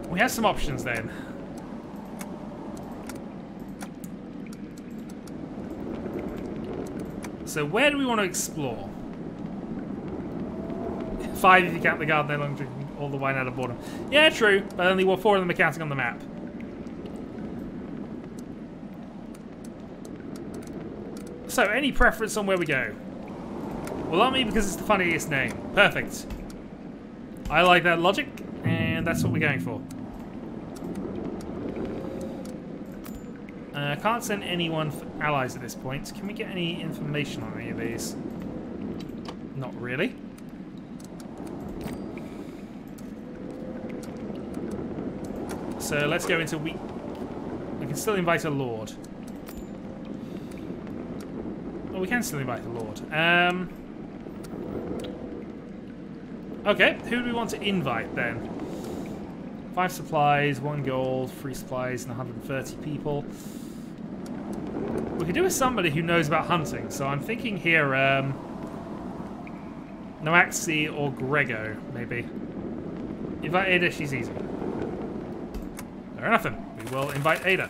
we have some options then. So where do we want to explore? 5 if you count the garden no longer drinking all the wine out of boredom. Yeah, true, but only 4 of them are counting on the map. So, any preference on where we go? Well, not me because it's the funniest name. Perfect. I like that logic, and that's what we're going for. Can't send anyone for allies at this point. Can we get any information on any of these? Not really. So let's go into we can still invite a lord. Oh, we can still invite a lord. Okay, who do we want to invite then? 5 supplies, 1 gold, 3 supplies, and 130 people. We could do with somebody who knows about hunting, so I'm thinking here, Noaxi or Grego, maybe. Invite Ada, she's easy. Fair enough then. We will invite Ada.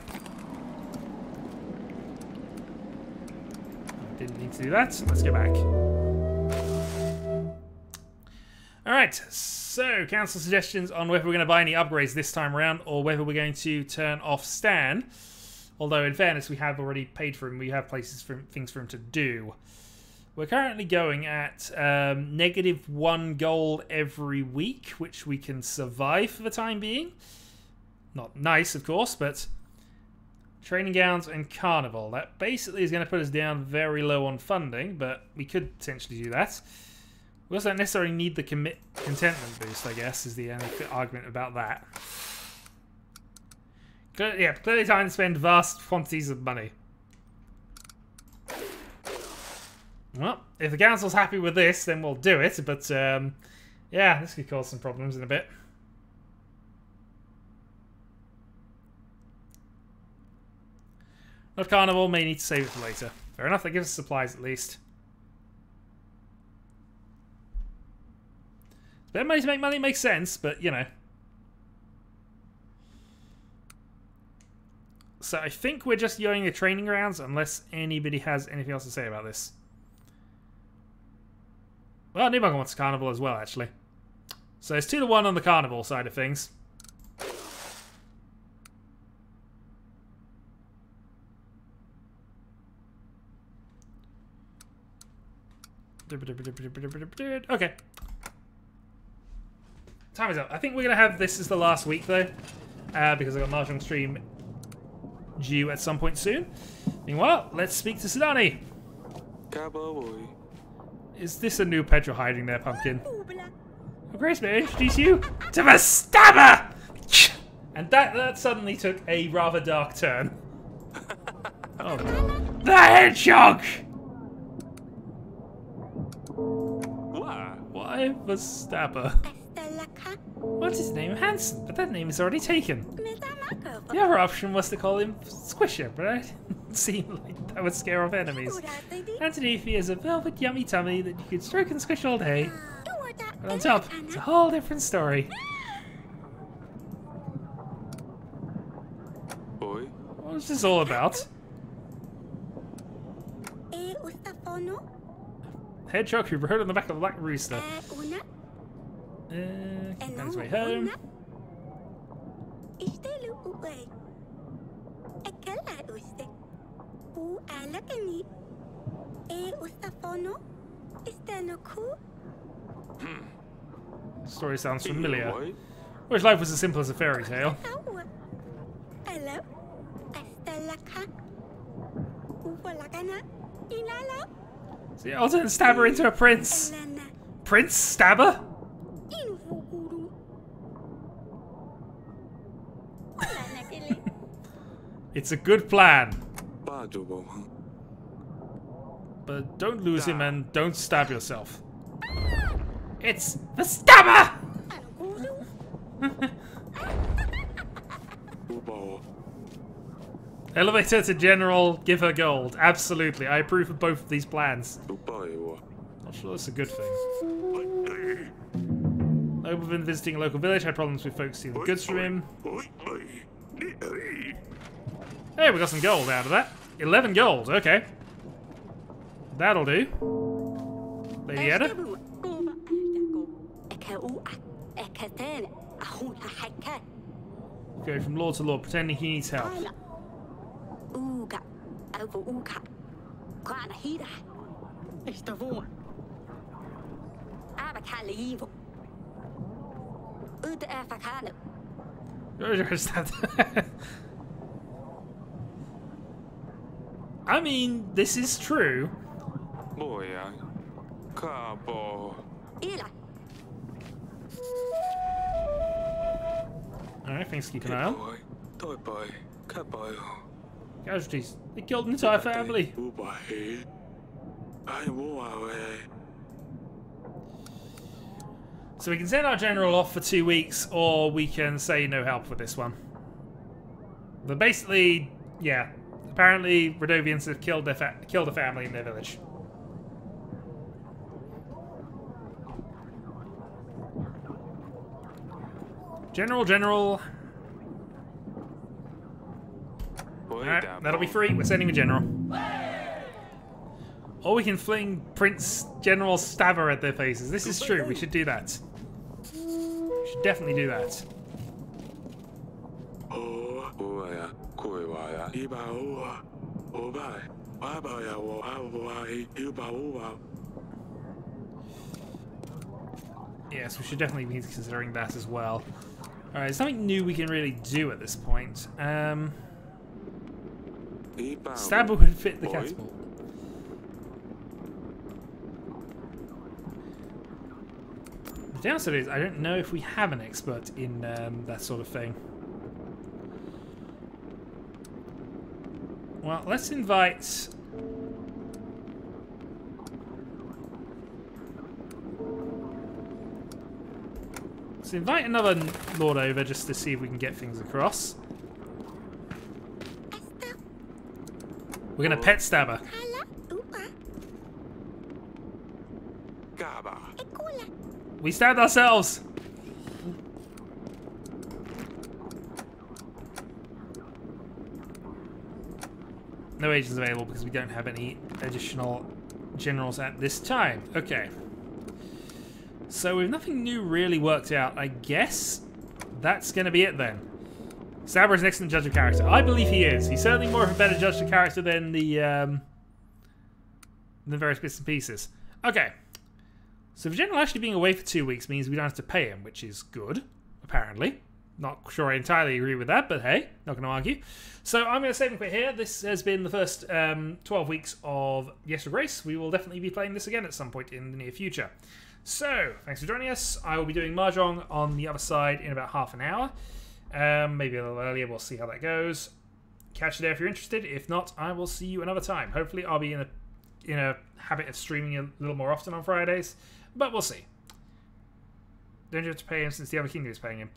Didn't need to do that. Let's go back. Alright, so council suggestions on whether we're going to buy any upgrades this time around or whether we're going to turn off Stan. Although, in fairness, we have already paid for him. We have things for him to do. We're currently going at -1 gold every week, which we can survive for the time being. Not nice, of course, but training grounds and carnival. That basically is going to put us down very low on funding, but we could potentially do that. We also don't necessarily need the contentment boost, I guess, is the only argument about that. Yeah, clearly time to spend vast quantities of money. Well, if the council's happy with this, then we'll do it, but yeah, this could cause some problems in a bit. Not carnival, may need to save it for later. Fair enough, that gives us supplies at least. Spend money to make money makes sense, but you know. So I think we're just going the training grounds unless anybody has anything else to say about this. Well, Nibong wants carnival as well, actually. So it's 2-1 on the carnival side of things. Okay. Time is up. I think we're going to have this as the last week, though. Because I've got Mahjong stream due at some point soon. Meanwhile, let's speak to Sudani. Is this a new Pedro hiding there, Pumpkin? Oh, Grace, may I introduce you to the Stabber! And that suddenly took a rather dark turn. Oh, the Hedgehog! Why the Stabber? What's his name? Hanson, but that name is already taken. The other option was to call him Squisher, but I didn't seem like that would scare off enemies. Underneath he has a velvet yummy tummy that you could stroke and squish all day. But on top, it's a whole different story. What is this all about? Hedgehog who rode on the back of a black rooster. On his way home. Story sounds familiar. Wish life was as simple as a fairy tale. See, I'll turn Stabber into a prince. Prince Stabber? It's a good plan. But don't lose him and don't stab yourself. It's the Stabber! Elevator to General, give her gold. Absolutely, I approve of both of these plans. Not sure that's a good thing. I've been visiting a local village, had problems with folks stealing goods from him. Hey, we got some gold out of that. 11 gold, okay. That'll do. Lady Edda. Go from lord to lord, pretending he needs help. Kalivo. Ud Afrikaner. I mean, this is true. Boya. Cabo. Ila. Alright, thanks for keeping an eye on. Boy. Toy boy. Cabo. Casualties. They killed an entire family. So we can send our general off for 2 weeks, or we can say no help with this one. But basically, yeah. Apparently, Radovians have killed a family in their village. General. Alright, that'll be free. We're sending a general. Or we can fling Prince General Stabber at their faces. This is true. We should do that. We should definitely do that. Yes, we should definitely be considering that as well. Alright, something new we can really do at this point. Stabber would fit the catapult. The downside is, I don't know if we have an expert in that sort of thing. Well, let's invite... Let's invite another lord over just to see if we can get things across. We're going to pet Stabber. We stabbed ourselves! No agents available because we don't have any additional generals at this time. Okay. So with nothing new really worked out, I guess that's going to be it then. Stabber is an excellent judge of character. I believe he is. He's certainly more of a better judge of character than the various bits and pieces. Okay. So the general actually being away for 2 weeks means we don't have to pay him, which is good, apparently. Not sure I entirely agree with that, but hey, not going to argue. So I'm going to save and quit here. This has been the first 12 weeks of Yes Your Grace. We will definitely be playing this again at some point in the near future. So, thanks for joining us. I will be doing Mahjong on the other side in about half an hour. Maybe a little earlier, we'll see how that goes. Catch you there if you're interested. If not, I will see you another time. Hopefully I'll be in a habit of streaming a little more often on Fridays, but we'll see. Don't you have to pay him since the other kingdom is paying him?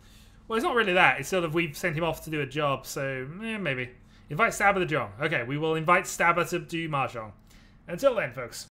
Well, it's not really that. It's sort of we've sent him off to do a job, so maybe. Invite Stabber the Jong. Okay, we will invite Stabber to do Mahjong. Until then, folks.